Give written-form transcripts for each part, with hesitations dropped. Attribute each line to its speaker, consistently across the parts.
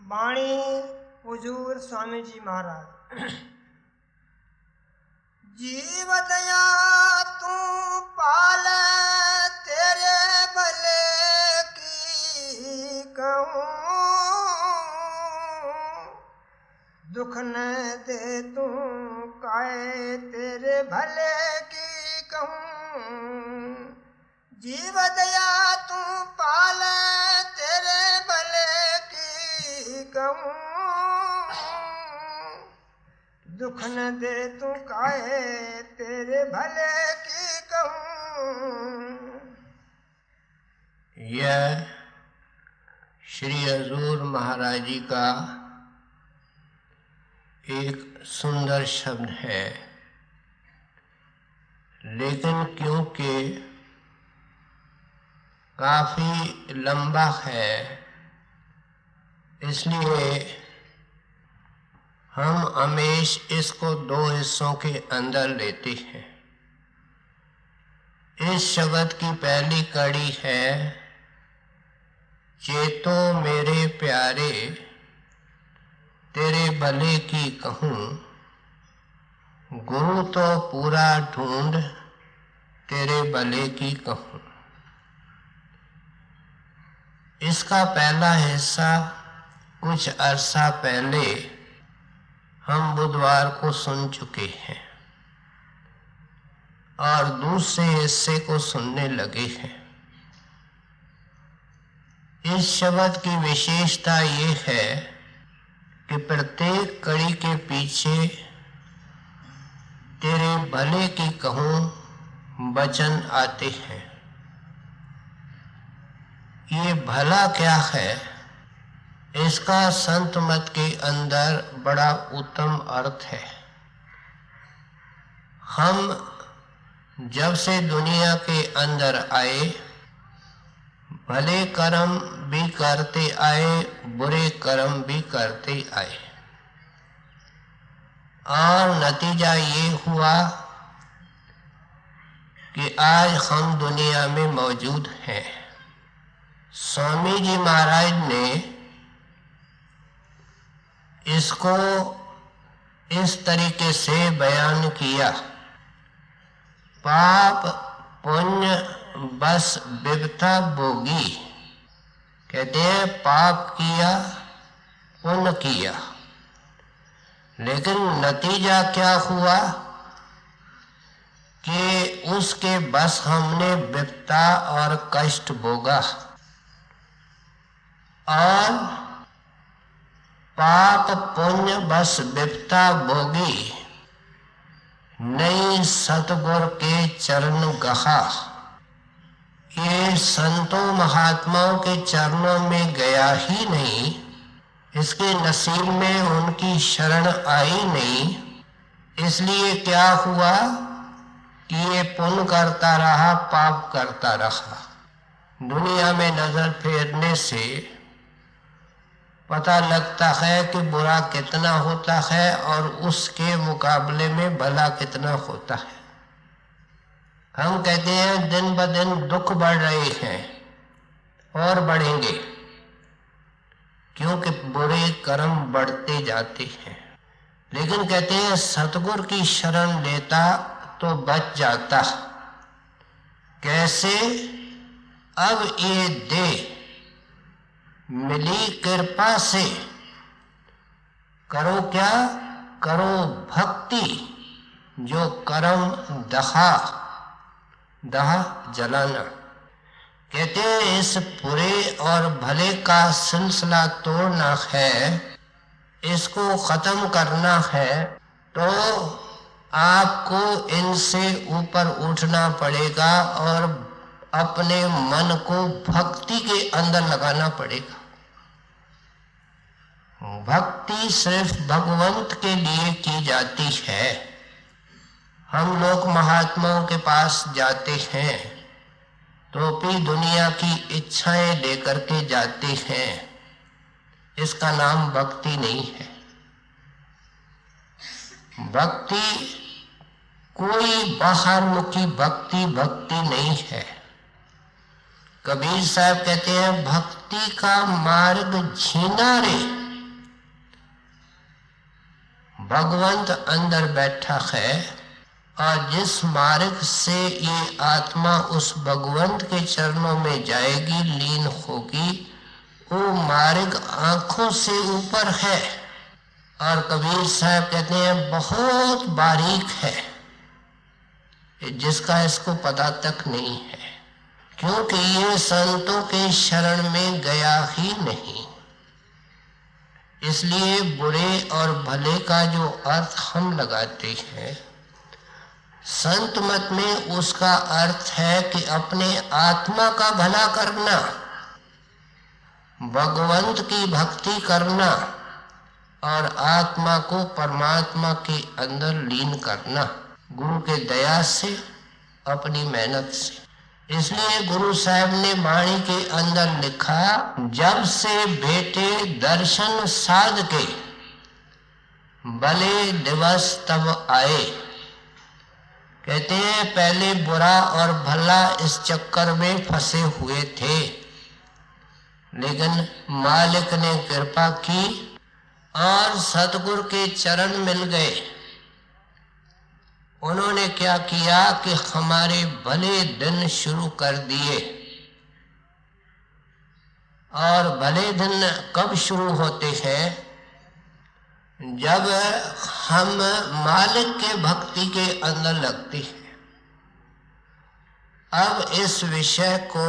Speaker 1: वाणी हुजूर स्वामी जी महाराज। जीव दया तू पाल तेरे भले की कहूँ, दुख न दे तू काहे तेरे भले की कहूँ। जीव दया तू पाल तेरे भले की कहूँ, दुख न दे तू काहे तेरे भले की कहूँ।
Speaker 2: यह श्री हजूर महाराज जी का एक सुंदर शब्द है, लेकिन क्योंकि काफी लंबा है इसलिए हम हमेश इसको दो हिस्सों के अंदर लेते हैं। इस शब्द की पहली कड़ी है, चेतो मेरे प्यारे तेरे भले की कहूँ, गुरु तो पूरा ढूंढ तेरे भले की कहूँ। इसका पहला हिस्सा कुछ अरसा पहले हम बुधवार को सुन चुके हैं और दूसरे हिस्से को सुनने लगे हैं। इस शब्द की विशेषता ये है कि प्रत्येक कड़ी के पीछे तेरे भले की कहूँ वचन आते हैं। ये भला क्या है, इसका संत मत के अंदर बड़ा उत्तम अर्थ है। हम जब से दुनिया के अंदर आए, भले कर्म भी करते आए, बुरे कर्म भी करते आए, और नतीजा ये हुआ कि आज हम दुनिया में मौजूद हैं। स्वामी जी महाराज ने इसको इस तरीके से बयान किया, पाप पुण्य बस विपता भोगी। कहते हैं पाप किया पुण्य किया, लेकिन नतीजा क्या हुआ कि उसके बस हमने विपता और कष्ट भोगा। और पाप पुण्य बस विपता भोगी, नई सतगुर के चरण गहा। ये संतों महात्माओं के चरणों में गया ही नहीं, इसके नसीब में उनकी शरण आई नहीं। इसलिए क्या हुआ कि ये पुण्य करता रहा, पाप करता रहा। दुनिया में नजर फेरने से पता लगता है कि बुरा कितना होता है और उसके मुकाबले में भला कितना होता है। हम कहते हैं दिन ब दिन दुख बढ़ रहे हैं और बढ़ेंगे, क्योंकि बुरे कर्म बढ़ते जाते हैं। लेकिन कहते हैं सतगुर की शरण लेता तो बच जाता। कैसे? अब ये दे मिली कृपा से करो क्या? करो भक्ति, जो कर्म दहा, दहा जलाना। कहते हैं इस बुरे और भले का सिलसिला तोड़ना है, इसको खत्म करना है, तो आपको इनसे ऊपर उठना पड़ेगा और अपने मन को भक्ति के अंदर लगाना पड़ेगा। भक्ति सिर्फ भगवंत के लिए की जाती है। हम लोग महात्माओं के पास जाते हैं तो भी दुनिया की इच्छाएं लेकर के जाते हैं, इसका नाम भक्ति नहीं है। भक्ति कोई बाहर मुखी भक्ति नहीं है। कबीर साहब कहते हैं भक्ति का मार्ग झीना रे, भगवंत अंदर बैठा है और जिस मार्ग से ये आत्मा उस भगवंत के चरणों में जाएगी, लीन होगी, वो मार्ग आंखों से ऊपर है। और कबीर साहब कहते हैं बहुत बारीक है, जिसका इसको पता तक नहीं है, क्योंकि ये संतों के शरण में गया ही नहीं। इसलिए बुरे और भले का जो अर्थ हम लगाते हैं, संत मत में उसका अर्थ है कि अपने आत्मा का भला करना, भगवंत की भक्ति करना और आत्मा को परमात्मा के अंदर लीन करना, गुरु के दया से, अपनी मेहनत से। इसलिए गुरु साहब ने वाणी के अंदर लिखा, जब से बेटे दर्शन साध के, भले दिवस तब आए। कहते हैं पहले बुरा और भला इस चक्कर में फंसे हुए थे, लेकिन मालिक ने कृपा की और सतगुरु के चरण मिल गए। उन्होंने क्या किया कि हमारे भले दिन शुरू कर दिए। और भले दिन कब शुरू होते हैं? जब हम मालिक के भक्ति के अंदर लगते हैं। अब इस विषय को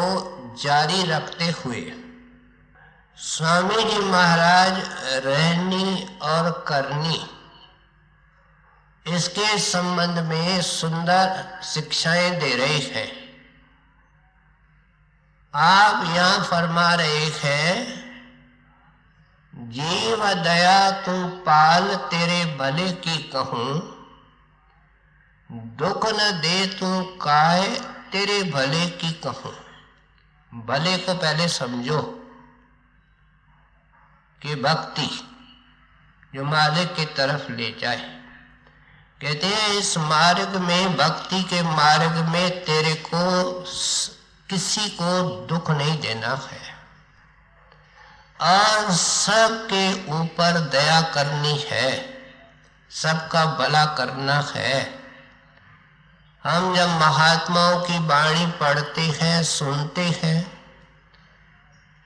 Speaker 2: जारी रखते हुए स्वामी जी महाराज रहनी और करनी, इसके संबंध में सुंदर शिक्षाएं दे रहे हैं। आप यहाँ फरमा रहे हैं, जीव दया तू पाल तेरे भले की कहूं, दुख न दे तू काहे तेरे भले की कहूं। भले को पहले समझो कि भक्ति जो मालिक की तरफ ले जाए। कहते हैं इस मार्ग में, भक्ति के मार्ग में तेरे को किसी को दुख नहीं देना है और सबके ऊपर दया करनी है, सबका भला करना है। हम जब महात्माओं की वाणी पढ़ते हैं, सुनते हैं,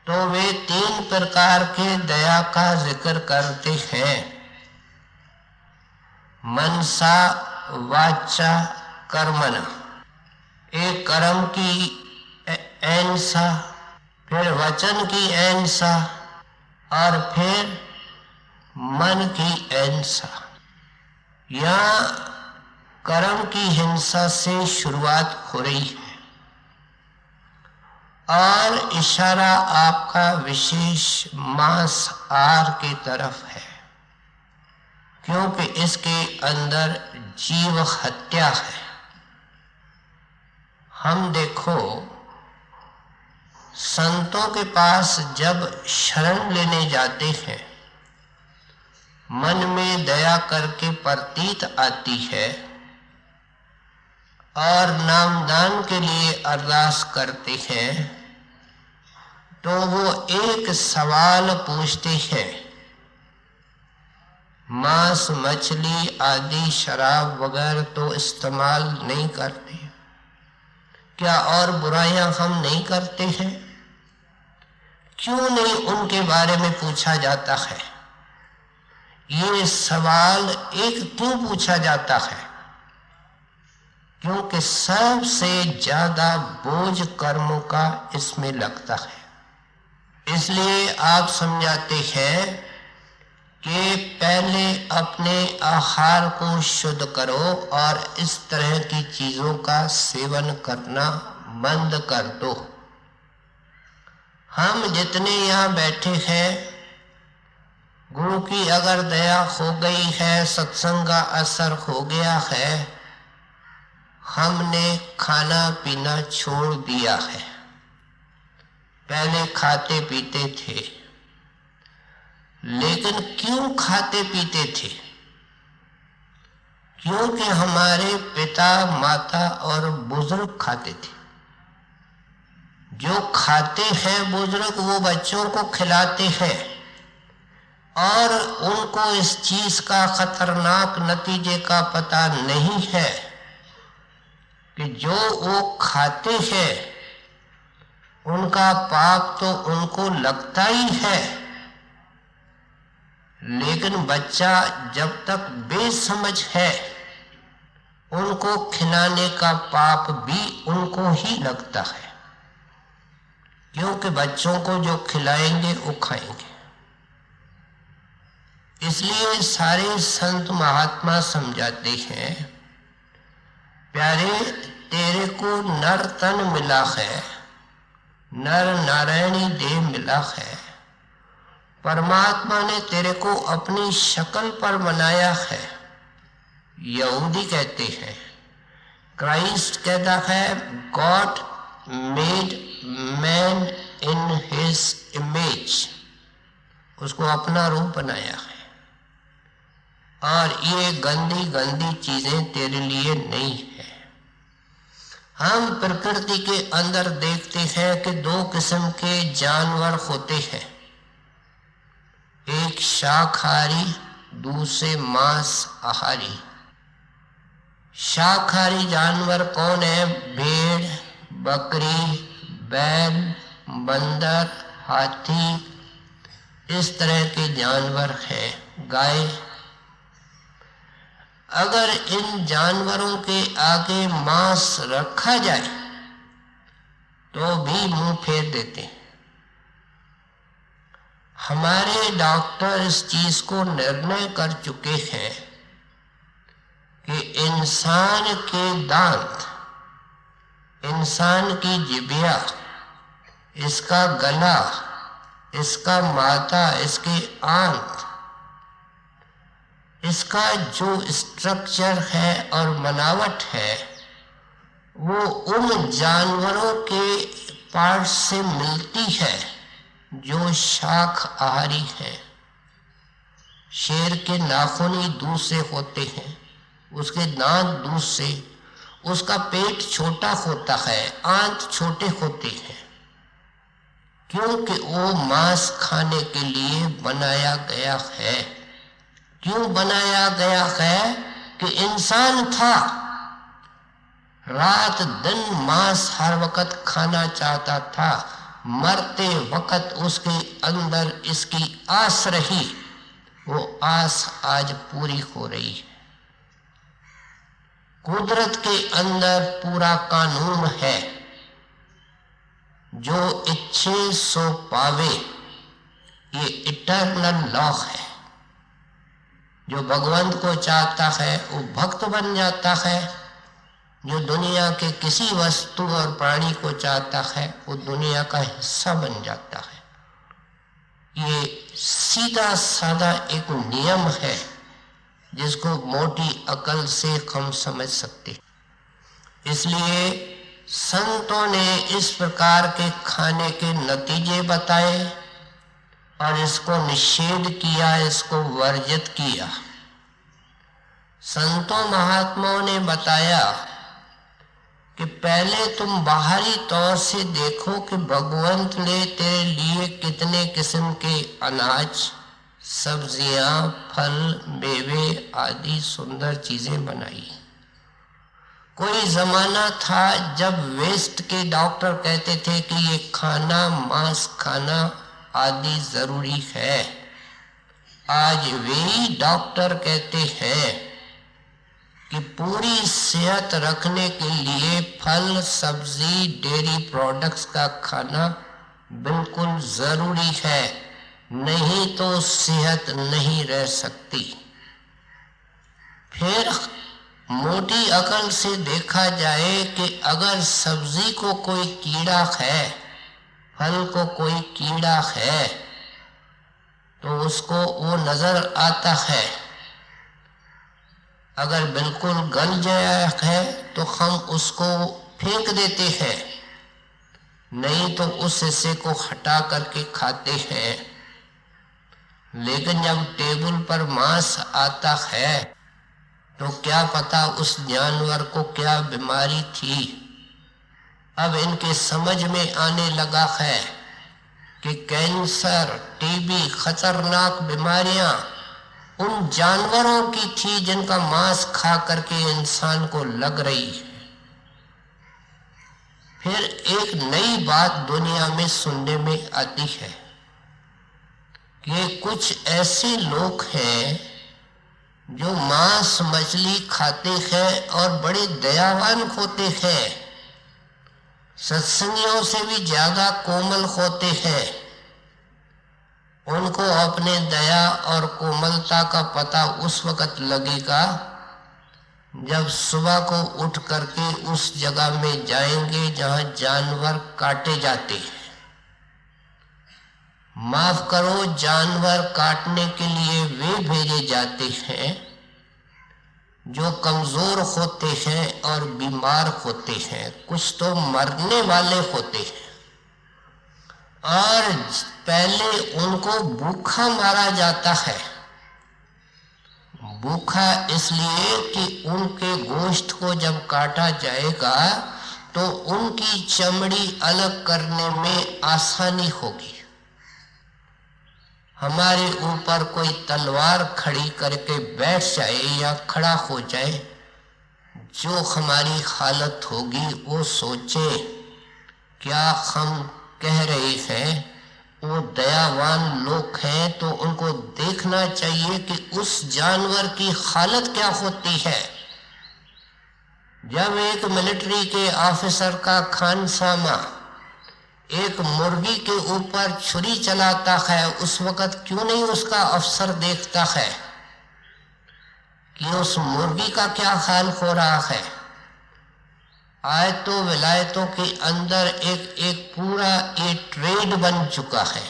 Speaker 2: तो वे 3 प्रकार के दया का जिक्र करते हैं, मनसा वाचा कर्मणा। एक कर्म की अहिंसा, फिर वचन की अहिंसा और फिर मन की अहिंसा। यहाँ कर्म की हिंसा से शुरुआत हो रही है और इशारा आपका विशेष मांस आहार की तरफ है, क्योंकि इसके अंदर जीव हत्या है। हम देखो, संतों के पास जब शरण लेने जाते हैं, मन में दया करके प्रतीत आती है और नामदान के लिए अरदास करते हैं, तो वो एक सवाल पूछते हैं, मांस मछली आदि शराब वगैरह तो इस्तेमाल नहीं करते, क्या और बुराइयां हम नहीं करते हैं? क्यों नहीं उनके बारे में पूछा जाता है? ये सवाल एक क्यों पूछा जाता है? क्योंकि सबसे ज्यादा बोझ कर्मों का इसमें लगता है। इसलिए आप समझाते हैं कि पहले अपने आहार को शुद्ध करो और इस तरह की चीजों का सेवन करना बंद कर दो। हम जितने यहाँ बैठे हैं, गुरु की अगर दया हो गई है, सत्संग का असर हो गया है, हमने खाना पीना छोड़ दिया है। पहले खाते पीते थे, लेकिन क्यों खाते पीते थे? क्योंकि हमारे पिता माता और बुजुर्ग खाते थे। जो खाते हैं बुजुर्ग, वो बच्चों को खिलाते हैं, और उनको इस चीज का खतरनाक नतीजे का पता नहीं है कि जो वो खाते हैं उनका पाप तो उनको लगता ही है, लेकिन बच्चा जब तक बेसमझ है उनको खिलाने का पाप भी उनको ही लगता है, क्योंकि बच्चों को जो खिलाएंगे वो खाएंगे। इसलिए सारे संत महात्मा समझाते हैं, प्यारे तेरे को नर तन मिला है, नर नारायणी देह मिला है, परमात्मा ने तेरे को अपनी शक्ल पर बनाया है। यहूदी कहते हैं, क्राइस्ट कहता है God made man in his image, उसको अपना रूप बनाया है। और ये गंदी गंदी चीजें तेरे लिए नहीं है। हम प्रकृति के अंदर देखते हैं कि दो किस्म के जानवर होते हैं, एक शाकाहारी, दूसरे मांसाहारी। शाकाहारी जानवर कौन है? भेड़, बकरी, बैल, बंदर, हाथी, इस तरह के जानवर हैं, गाय। अगर इन जानवरों के आगे मांस रखा जाए तो भी मुंह फेर देते हैं। हमारे डॉक्टर इस चीज को निर्णय कर चुके हैं कि इंसान के दांत, इंसान की जिभ्या, इसका गला, इसका माथा, इसके आंत, इसका जो स्ट्रक्चर है और बनावट है वो उन जानवरों के पार्ट से मिलती है जो शाकाहारी है। शेर के नाखून ही दूध से होते हैं, उसके दांत दूध से, उसका पेट छोटा होता है, आंत छोटे होते हैं, क्योंकि वो मांस खाने के लिए बनाया गया है। क्यों बनाया गया है? कि इंसान था, रात दिन मांस हर वक्त खाना चाहता था, मरते वक्त उसके अंदर इसकी आस रही, वो आस आज पूरी हो रही है। कुदरत के अंदर पूरा कानून है, जो इच्छे सो पावे, ये इटर्नल लॉ है। जो भगवंत को चाहता है वो भक्त बन जाता है, जो दुनिया के किसी वस्तु और प्राणी को चाहता है वो दुनिया का हिस्सा बन जाता है। ये सीधा साधा एक नियम है जिसको मोटी अकल से हम समझ सकते। इसलिए संतों ने इस प्रकार के खाने के नतीजे बताए और इसको निषेध किया, इसको वर्जित किया। संतों महात्माओं ने बताया कि पहले तुम बाहरी तौर से देखो कि भगवंत ने तेरे लिए कितने किस्म के अनाज, सब्जियां, फल, मेवे आदि सुंदर चीजें बनाई। कोई जमाना था जब वेस्ट के डॉक्टर कहते थे कि ये खाना, मांस खाना आदि जरूरी है। आज वही डॉक्टर कहते हैं कि पूरी सेहत रखने के लिए फल, सब्जी, डेयरी प्रोडक्ट्स का खाना बिल्कुल जरूरी है, नहीं तो सेहत नहीं रह सकती। फिर मोटी अकल से देखा जाए कि अगर सब्जी को कोई कीड़ा है, फल को कोई कीड़ा है, तो उसको वो नजर आता है। अगर बिल्कुल गल जाया है तो हम उसको फेंक देते हैं, नहीं तो उस हिस्से को हटा करके खाते हैं। लेकिन जब टेबल पर मांस आता है तो क्या पता उस जानवर को क्या बीमारी थी। अब इनके समझ में आने लगा है कि कैंसर, टीबी, खतरनाक बीमारियां उन जानवरों की थी जिनका मांस खा करके इंसान को लग रही है। फिर एक नई बात दुनिया में सुनने में आती है कि कुछ ऐसे लोग हैं जो मांस मछली खाते हैं और बड़े दयावान होते हैं, सत्संगियों से भी ज्यादा कोमल होते हैं। उनको अपने दया और कोमलता का पता उस वक्त लगेगा जब सुबह को उठ करके उस जगह में जाएंगे जहां जानवर काटे जाते हैं। माफ करो, जानवर काटने के लिए वे भेजे जाते हैं जो कमजोर होते हैं और बीमार होते हैं, कुछ तो मरने वाले होते हैं, और पहले उनको भूखा मारा जाता है। भूखा इसलिए कि उनके गोश्त को जब काटा जाएगा तो उनकी चमड़ी अलग करने में आसानी होगी। हमारे ऊपर कोई तलवार खड़ी करके बैठ जाए या खड़ा हो जाए, जो हमारी हालत होगी वो सोचे। क्या हम कह रहे हैं वो दयावान लोग हैं, तो उनको देखना चाहिए कि उस जानवर की हालत क्या होती है। जब एक मिलिट्री के ऑफिसर का खानसामा एक मुर्गी के ऊपर छुरी चलाता है, उस वक्त क्यों नहीं उसका अफसर देखता है कि उस मुर्गी का क्या हाल हो रहा है। आयतों विलायतों के अंदर एक पूरा ये ट्रेड बन चुका है,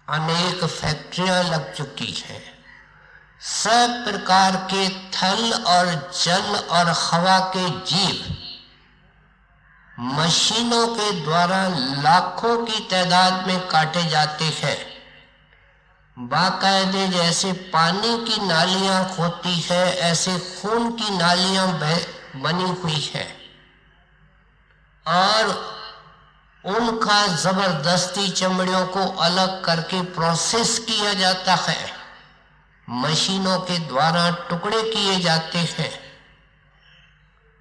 Speaker 2: अनेक फैक्ट्रियां लग चुकी हैं। सब प्रकार के थल और जल और हवा के जीव मशीनों के द्वारा लाखों की तादाद में काटे जाते हैं। बाकायदे जैसे पानी की नालियां होती है, ऐसे खून की नालियां बनी हुई है, और उनका जबरदस्ती चमड़ियों को अलग करके प्रोसेस किया जाता है, मशीनों के द्वारा टुकड़े किए जाते हैं,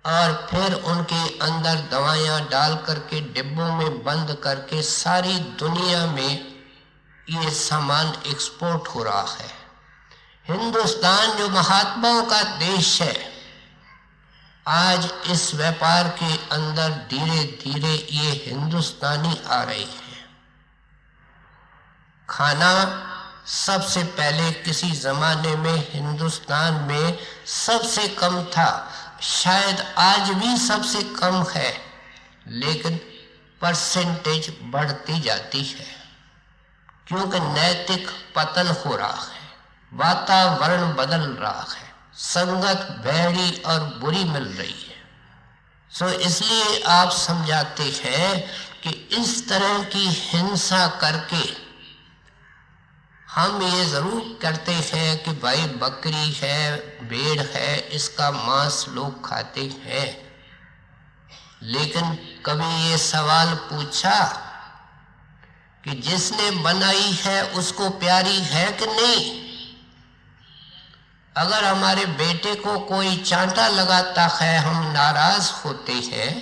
Speaker 2: और फिर उनके अंदर दवाइयां डाल करके डिब्बों में बंद करके सारी दुनिया में ये सामान एक्सपोर्ट हो रहा है। हिंदुस्तान जो महात्माओं का देश है, आज इस व्यापार के अंदर धीरे धीरे ये हिंदुस्तानी आ रहे हैं। खाना सबसे पहले किसी जमाने में हिंदुस्तान में सबसे कम था, शायद आज भी सबसे कम है, लेकिन परसेंटेज बढ़ती जाती है, क्योंकि नैतिक पतन हो रहा है, वातावरण बदल रहा है, संगत भैड़ी और बुरी मिल रही है। सो इसलिए आप समझाते हैं कि इस तरह की हिंसा करके हम ये जरूर करते हैं कि भाई बकरी है, भेड़ है, इसका मांस लोग खाते हैं, लेकिन कभी ये सवाल पूछा कि जिसने बनाई है उसको प्यारी है कि नहीं? अगर हमारे बेटे को कोई चांटा लगाता है, हम नाराज होते हैं,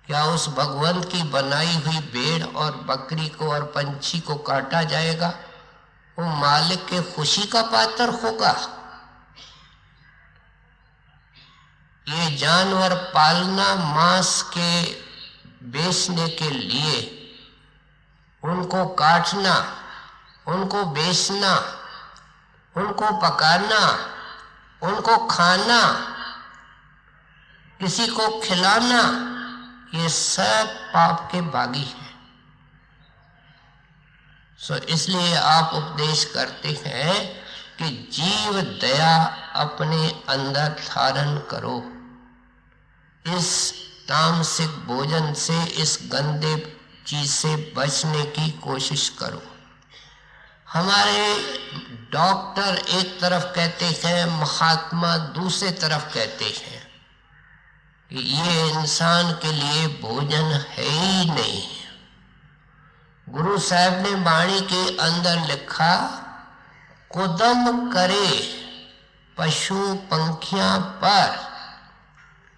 Speaker 2: क्या उस भगवान की बनाई हुई भेड़ और बकरी को और पंछी को काटा जाएगा? वो मालिक के खुशी का पात्र होगा। ये जानवर पालना मांस के बेचने के लिए, उनको काटना, उनको बेचना, उनको पकाना, उनको खाना, किसी को खिलाना, ये सब पाप के भागी हैं। सो इसलिए आप उपदेश करते हैं कि जीव दया अपने अंदर धारण करो, इस तामसिक भोजन से, इस गंदे चीज से बचने की कोशिश करो। हमारे डॉक्टर एक तरफ कहते हैं, महात्मा दूसरे तरफ कहते हैं कि ये इंसान के लिए भोजन है ही नहीं। गुरु साहब ने वाणी के अंदर लिखा, कुदम करे पशु पंखियां पर।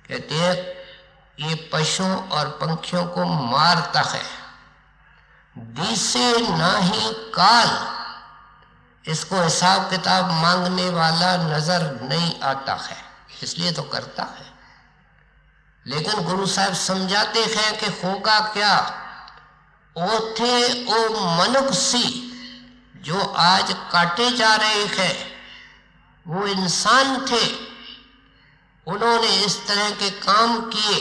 Speaker 2: कहते हैं ये पशुओं और पंखियों को मारता है, दिसे नाही काल, इसको हिसाब किताब मांगने वाला नजर नहीं आता है, इसलिए तो करता है। लेकिन गुरु साहब समझाते हैं कि होगा क्या, ओथे ओ मनुष्य जो आज काटे जा रहे हैं वो इंसान थे, उन्होंने इस तरह के काम किए,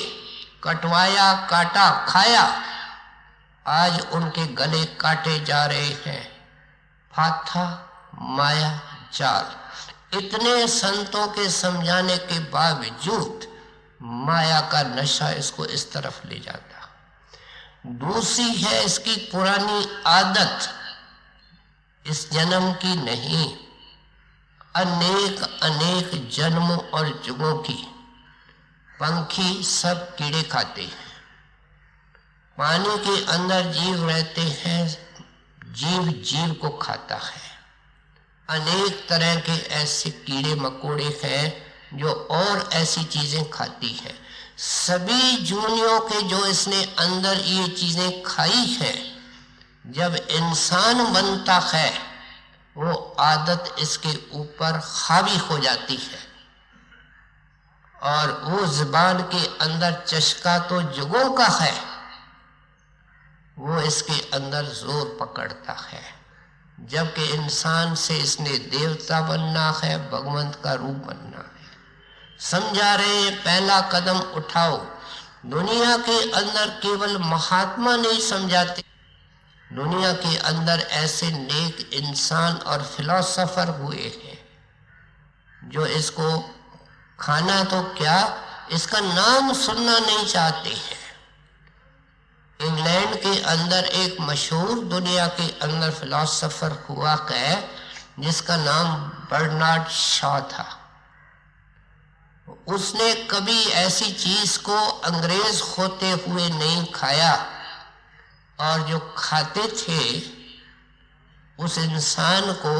Speaker 2: कटवाया, काटा, खाया, आज उनके गले काटे जा रहे हैं। फाथा माया जाल। इतने संतों के समझाने के बावजूद माया का नशा इसको इस तरफ ले जाता। दूसरी है इसकी पुरानी आदत, इस जन्म की नहीं, अनेक अनेक जन्मों और युगों की। पंखी सब कीड़े खाते हैं, पानी के अंदर जीव रहते हैं, जीव जीव को खाता है। अनेक तरह के ऐसे कीड़े मकोड़े हैं जो और ऐसी चीजें खाती हैं। सभी जूनियों के जो इसने अंदर ये चीजें खाई हैं, जब इंसान बनता है वो आदत इसके ऊपर हावी हो जाती है और वो जुबान के अंदर चस्का तो जुगों का है, वो इसके अंदर जोर पकड़ता है। जबकि इंसान से इसने देवता बनना है, भगवंत का रूप बनना है। समझा रहे पहला कदम उठाओ। दुनिया के अंदर केवल महात्मा नहीं समझाते, दुनिया के अंदर ऐसे नेक इंसान और फिलोसोफर हुए हैं जो इसको खाना तो क्या, इसका नाम सुनना नहीं चाहते हैं। इंग्लैंड के अंदर एक मशहूर दुनिया के अंदर फिलोसोफर हुआ है जिसका नाम बर्नार्ड शॉ था। उसने कभी ऐसी चीज को अंग्रेज होते हुए नहीं खाया, और जो खाते थे उस इंसान को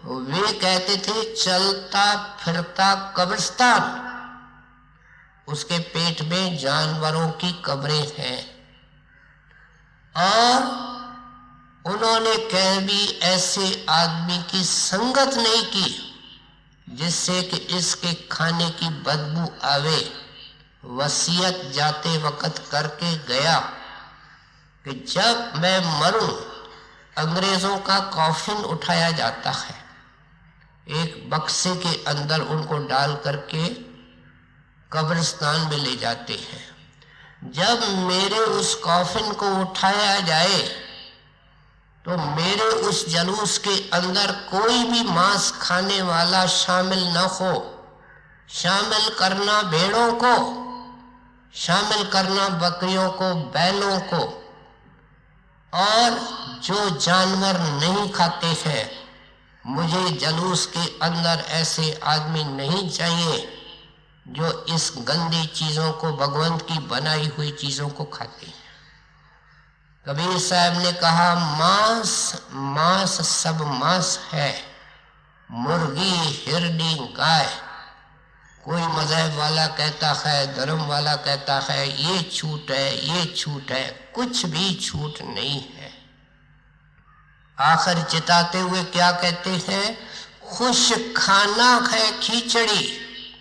Speaker 2: वे कहते थे चलता फिरता कब्रिस्तान। उसके पेट में जानवरों की कब्रें हैं और उन्होंने कभी ऐसे आदमी की संगत नहीं की जिससे कि इसके खाने की बदबू आवे। वसीयत जाते वक्त करके गया कि जब मैं मरूं, अंग्रेजों का कॉफिन उठाया जाता है, एक बक्से के अंदर उनको डाल करके कब्रिस्तान में ले जाते हैं। जब मेरे उस कॉफिन को उठाया जाए तो मेरे उस जलूस के अंदर कोई भी मांस खाने वाला शामिल न हो। शामिल करना भेड़ों को, शामिल करना बकरियों को, बैलों को, और जो जानवर नहीं खाते हैं। मुझे जलूस के अंदर ऐसे आदमी नहीं चाहिए जो इस गंदी चीजों को, भगवंत की बनाई हुई चीजों को खाते हैं। कबीर साहब ने कहा, मांस मांस सब मांस है, मुर्गी हिरनी गाय। कोई मजहब वाला कहता है, धर्म वाला कहता है ये छूट है, ये छूट है, कुछ भी छूट नहीं है। आखिर चिताते हुए क्या कहते हैं, खुश खाना है खिचड़ी।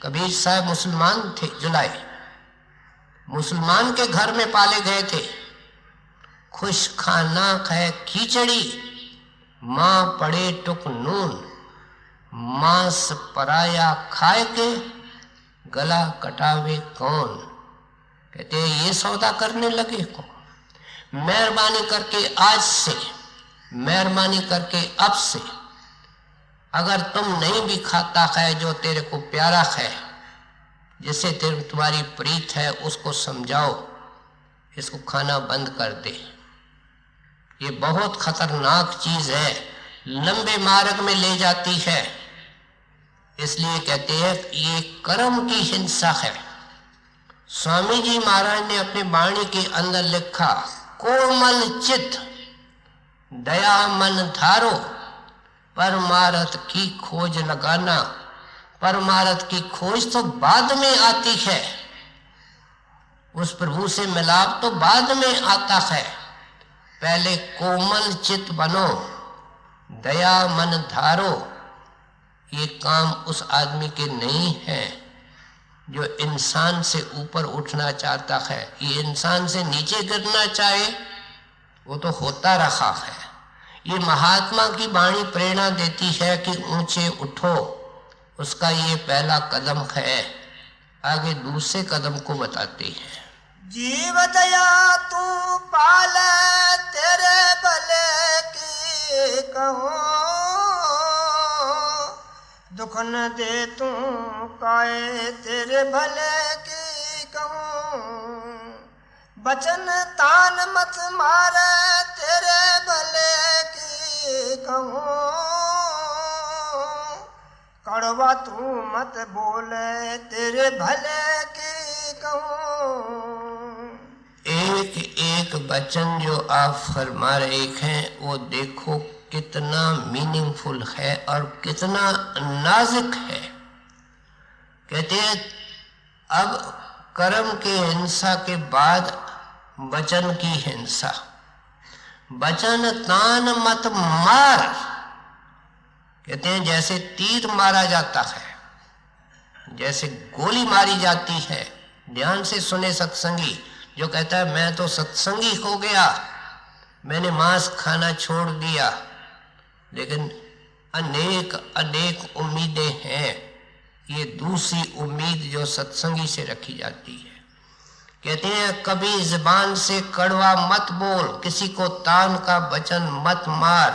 Speaker 2: कबीर साहब मुसलमान थे, जुलाई मुसलमान के घर में पाले गए थे। खुश खाना है खिचड़ी, माँ पड़े टुक नून, मांस पराया खाए के, गला कटावे कौन। कहते हैं ये सौदा करने लगे को। मेहरबानी करके आज से, मेहरबानी करके अब से, अगर तुम नहीं भी खाता है जो तेरे को प्यारा है, जिसे तुम्हारी प्रीत है, उसको समझाओ इसको खाना बंद कर दे। ये बहुत खतरनाक चीज है, लंबे मार्ग में ले जाती है। इसलिए कहते हैं ये कर्म की हिंसा है। स्वामी जी महाराज ने अपनी वाणी के अंदर लिखा, कोमल चित दया मन धारो, परमार्थ की खोज लगाना। परमार्थ की खोज तो बाद में आती है, उस प्रभु से मिलाप तो बाद में आता है। पहले कोमल चित बनो, दया मन धारो। ये काम उस आदमी के नहीं है जो इंसान से ऊपर उठना चाहता है। ये इंसान से नीचे गिरना चाहे वो तो होता रहा है। ये महात्मा की वाणी प्रेरणा देती है कि ऊंचे उठो, उसका ये पहला कदम है। आगे दूसरे कदम को बताते हैं।
Speaker 1: जीव दया तू पाल, तेरे भले की कहो, दुख न दे तू काए, तेरे भले की कहूँ। बचन तान मत मार, तेरे भले की कहूँ। कड़वा तू मत बोले, तेरे भले की कहूँ।
Speaker 2: एक एक वचन जो आप फरमा रहे हैं वो देखो कितना मीनिंगफुल है और कितना नाजुक है। कहते हैं अब कर्म की हिंसा के बाद वचन की हिंसा। वचन तान मत मार, कहते हैं जैसे तीर मारा जाता है, जैसे गोली मारी जाती है। ध्यान से सुने सत्संगी, जो कहता है मैं तो सत्संगी हो गया, मैंने मांस खाना छोड़ दिया, लेकिन अनेक अनेक उम्मीदें हैं। ये दूसरी उम्मीद जो सत्संगी से रखी जाती है। कहते हैं कभी जुबान से कड़वा मत बोल, किसी को तान का वचन मत मार।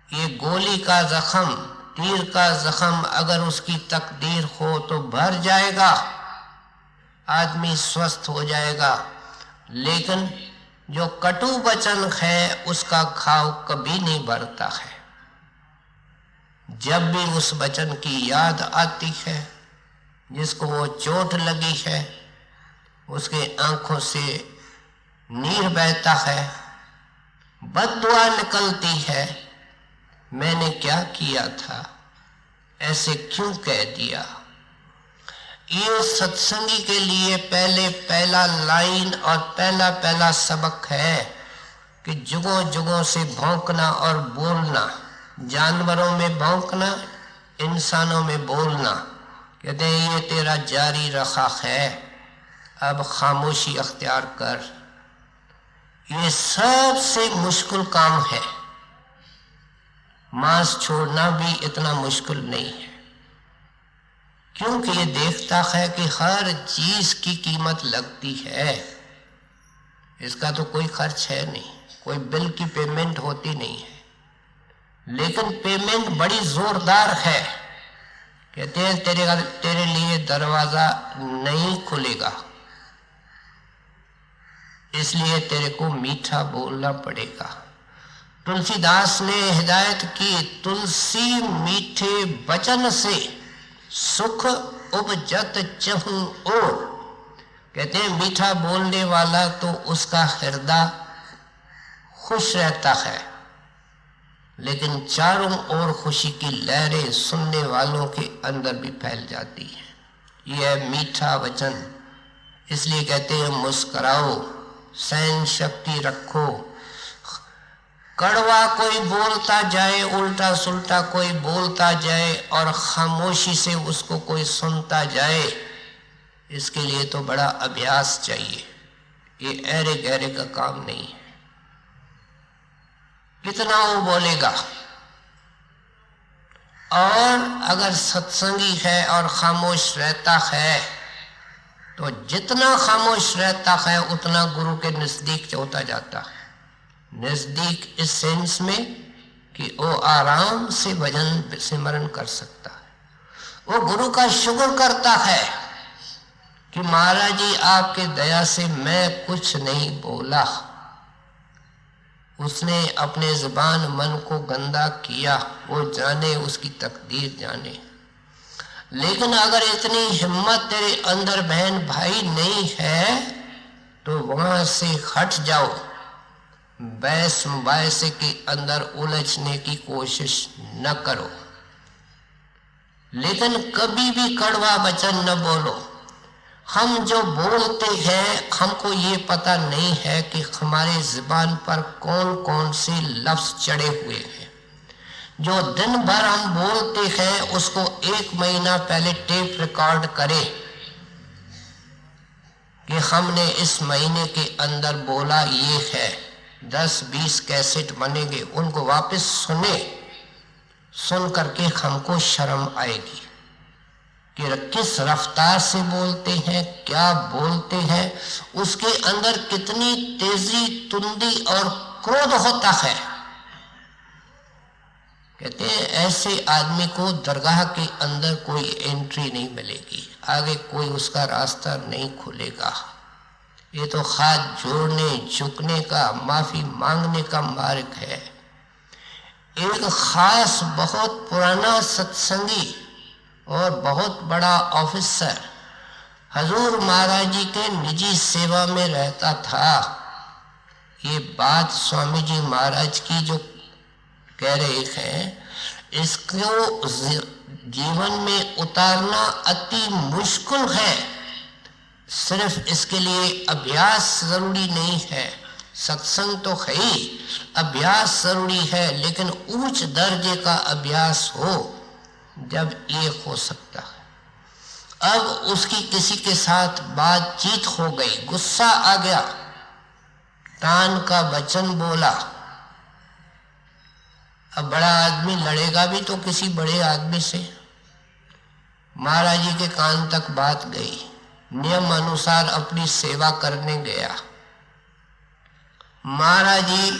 Speaker 2: ये गोली का जख्म, तीर का जख्म अगर उसकी तकदीर हो तो भर जाएगा, आदमी स्वस्थ हो जाएगा। लेकिन जो कटु वचन है उसका घाव कभी नहीं भरता है। जब भी उस वचन की याद आती है, जिसको वो चोट लगी है, उसके आंखों से नीर बहता है, बद्दुआ निकलती है, मैंने क्या किया था, ऐसे क्यों कह दिया। ये सत्संगी के लिए पहला लाइन और पहला सबक है कि जुगों जुगों से भौंकना और बोलना। जानवरों में भौंकना, इंसानों में बोलना। कहते हैं ये तेरा जारी रखा है, अब खामोशी अख्तियार कर। ये सबसे मुश्किल काम है। मांस छोड़ना भी इतना मुश्किल नहीं है, क्योंकि ये देखता है कि हर चीज की कीमत लगती है। इसका तो कोई खर्च है नहीं, कोई बिल की पेमेंट होती नहीं है, लेकिन पेमेंट बड़ी जोरदार है। कहते हैं तेरे लिए दरवाजा नहीं खुलेगा, इसलिए तेरे को मीठा बोलना पड़ेगा। तुलसीदास ने हिदायत की, तुलसी मीठे वचन से सुख उपजत चहूं ओर। कहते हैं मीठा बोलने वाला तो उसका हृदय खुश रहता है, लेकिन चारों ओर खुशी की लहरें सुनने वालों के अंदर भी फैल जाती है। यह मीठा वचन, इसलिए कहते हैं मुस्कुराओ, सहन शक्ति रखो। कड़वा कोई बोलता जाए, उल्टा सुल्टा कोई बोलता जाए और खामोशी से उसको कोई सुनता जाए, इसके लिए तो बड़ा अभ्यास चाहिए। ये ऐरे गहरे का काम नहीं है। कितना वो बोलेगा। और अगर सत्संगी है और खामोश रहता है तो जितना खामोश रहता है उतना गुरु के नजदीक होता जाता है। नजदीक इस सेंस में कि वो आराम से भजन सिमरन कर सकता है। वो गुरु का शुक्र करता है कि महाराज जी आपके दया से मैं कुछ नहीं बोला। उसने अपने जुबान मन को गंदा किया, वो जाने, उसकी तकदीर जाने। लेकिन अगर इतनी हिम्मत तेरे अंदर बहन भाई नहीं है तो वहां से हट जाओ। बहस मुबाहिसे के अंदर उलझने की कोशिश न करो, लेकिन कभी भी कड़वा वचन न बोलो। हम जो बोलते हैं हमको ये पता नहीं है कि हमारे जुबान पर कौन कौन से लफ्ज चढ़े हुए हैं। जो दिन भर हम बोलते हैं उसको 1 महीना पहले टेप रिकॉर्ड करें कि हमने इस महीने के अंदर बोला ये है। 10-20 कैसेट बनेंगे, उनको वापस सुने। सुन करके हमको शर्म आएगी कि किस रफ्तार से बोलते हैं, क्या बोलते हैं, उसके अंदर कितनी तेजी, तुंदी और क्रोध होता है। कहते हैं ऐसे आदमी को दरगाह के अंदर कोई एंट्री नहीं मिलेगी, आगे कोई उसका रास्ता नहीं खुलेगा। ये तो हाथ जोड़ने, झुकने का, माफी मांगने का मार्ग है। एक खास बहुत पुराना सत्संगी और बहुत बड़ा ऑफिसर हजूर महाराज जी के निजी सेवा में रहता था। ये बात स्वामी जी महाराज की जो कह रहे हैं, इसको जीवन में उतारना अति मुश्किल है। सिर्फ इसके लिए अभ्यास जरूरी नहीं है, सत्संग तो है ही, अभ्यास जरूरी है, लेकिन उच्च दर्जे का अभ्यास हो जब ये हो सकता है। अब उसकी किसी के साथ बातचीत हो गई, गुस्सा आ गया, तान का वचन बोला। अब बड़ा आदमी लड़ेगा भी तो किसी बड़े आदमी से। महाराज जी के कान तक बात गई, नियम अनुसार अपनी सेवा करने गया। महाराज जी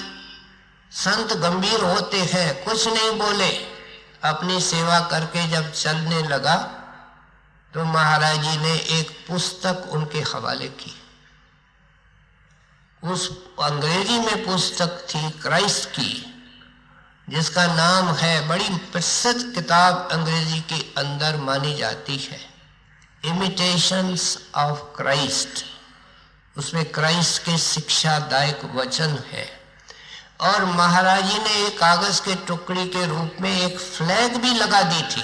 Speaker 2: संत गंभीर होते हैं, कुछ नहीं बोले। अपनी सेवा करके जब चलने लगा तो महाराज जी ने एक पुस्तक उनके हवाले की। उस अंग्रेजी में पुस्तक थी क्राइस्ट की, जिसका नाम है, बड़ी प्रसिद्ध किताब अंग्रेजी के अंदर मानी जाती है, इमिटेशंस ऑफ क्राइस्ट। उसमें क्राइस्ट के शिक्षादायक वचन है। और महाराज जी ने एक कागज के टुकड़ी के रूप में एक फ्लैग भी लगा दी थी।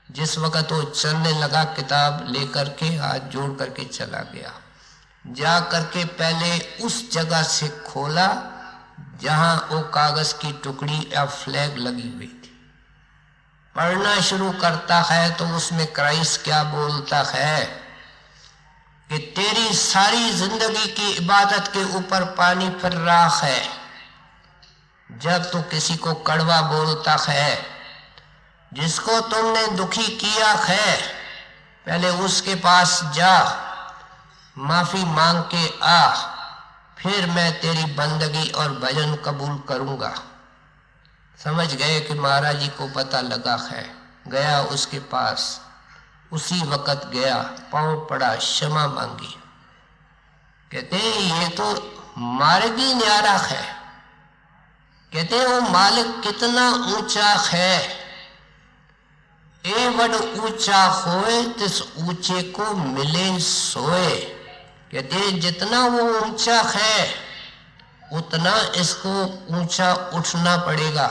Speaker 2: जिस वक्त वो चलने लगा, किताब लेकर के हाथ जोड़ करके चला गया। जा करके पहले उस जगह से खोला जहां वो कागज की टुकड़ी या फ्लैग लगी हुई थी। पढ़ना शुरू करता है तो उसमें क्राइस्ट क्या बोलता है कि तेरी सारी जिंदगी की इबादत के ऊपर पानी फिर रहा है। जब तू किसी को कड़वा बोलता है, जिसको तुमने दुखी किया है, पहले उसके पास जा, माफी मांग के आ, फिर मैं तेरी बंदगी और भजन कबूल करूंगा। समझ गए कि महाराज जी को पता लगा है। गया उसके पास, उसी वक्त गया, पांव पड़ा, क्षमा मांगी। कहते हैं ये तो मार्ग ही न्यारा है। कहते हैं वो मालिक कितना ऊंचा है, ए बड़ ऊंचा होए तिस ऊंचे को मिले सोए। कहते हैं जितना वो ऊंचा है उतना इसको ऊंचा उठना पड़ेगा,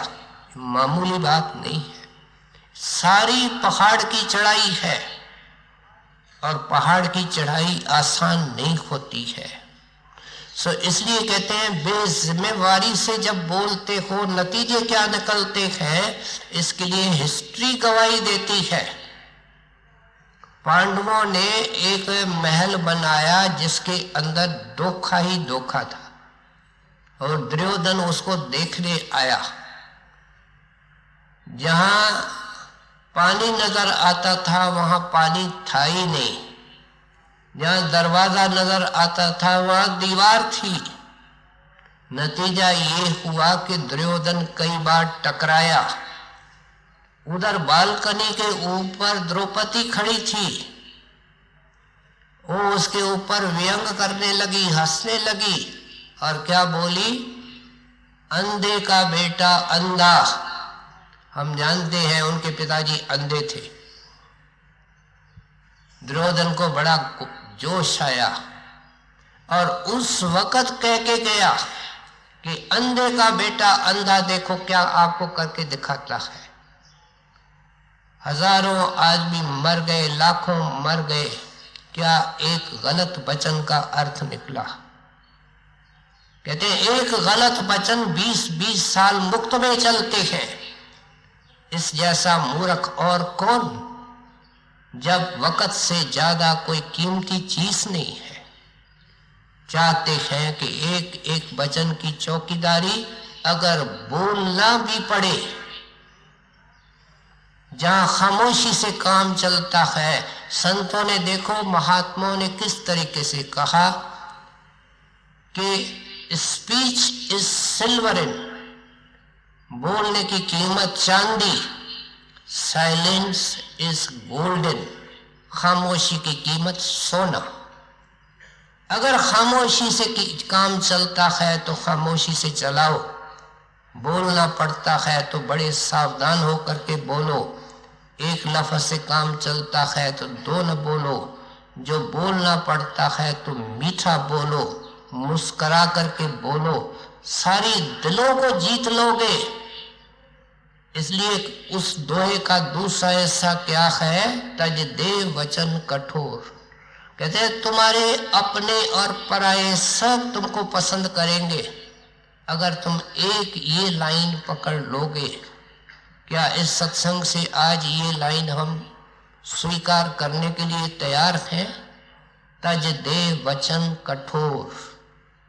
Speaker 2: मामूली बात नहीं है। सारी पहाड़ की चढ़ाई है और पहाड़ की चढ़ाई आसान नहीं होती है। इसलिए कहते हैं बेजिम्मेवारी से जब बोलते हो नतीजे क्या निकलते हैं, इसके लिए हिस्ट्री गवाही देती है। पांडवों ने एक महल बनाया जिसके अंदर धोखा ही धोखा था, और दुर्योधन उसको देखने आया। जहां पानी नजर आता था वहां पानी था ही नहीं, जहां दरवाजा नजर आता था वहां दीवार थी। नतीजा ये हुआ कि दुर्योधन कई बार टकराया। उधर बालकनी के ऊपर द्रौपदी खड़ी थी, वो उसके ऊपर व्यंग करने लगी, हंसने लगी, और क्या बोली, अंधे का बेटा अंधा। हम जानते हैं उनके पिताजी अंधे थे। दुर्योधन को बड़ा जोश आया और उस वक़्त कह के गया कि अंधे का बेटा अंधा देखो क्या आपको करके दिखाता है। हजारों आदमी मर गए, लाखों मर गए, क्या एक गलत वचन का अर्थ निकला। कहते हैं एक गलत वचन 20-20 साल मुक्त में चलते हैं। इस जैसा मूर्ख और कौन, जब वक़्त से ज्यादा कोई कीमती चीज नहीं है। चाहते हैं कि एक एक वचन की चौकीदारी, अगर बोलना भी पड़े, जहां खामोशी से काम चलता है। संतों ने देखो, महात्माओं ने किस तरीके से कहा कि स्पीच इज सिल्वर इन, बोलने की कीमत चांदी, साइलेंस इज गोल्डन, खामोशी की कीमत सोना। अगर खामोशी से काम चलता है तो खामोशी से चलाओ, बोलना पड़ता है तो बड़े सावधान होकर के बोलो। एक लफ्ज से काम चलता है तो दो न बोलो, जो बोलना पड़ता है तो मीठा बोलो, मुस्करा करके बोलो, सारी दिलों को जीत लोगे। इसलिए उस दोहे का दूसरा हिस्सा क्या है, तज दे वचन कठोर। कहते हैं तुम्हारे अपने और पराये सब तुमको पसंद करेंगे अगर तुम एक ये लाइन पकड़ लोगे। क्या इस सत्संग से आज ये लाइन हम स्वीकार करने के लिए तैयार हैं? तज दे वचन कठोर,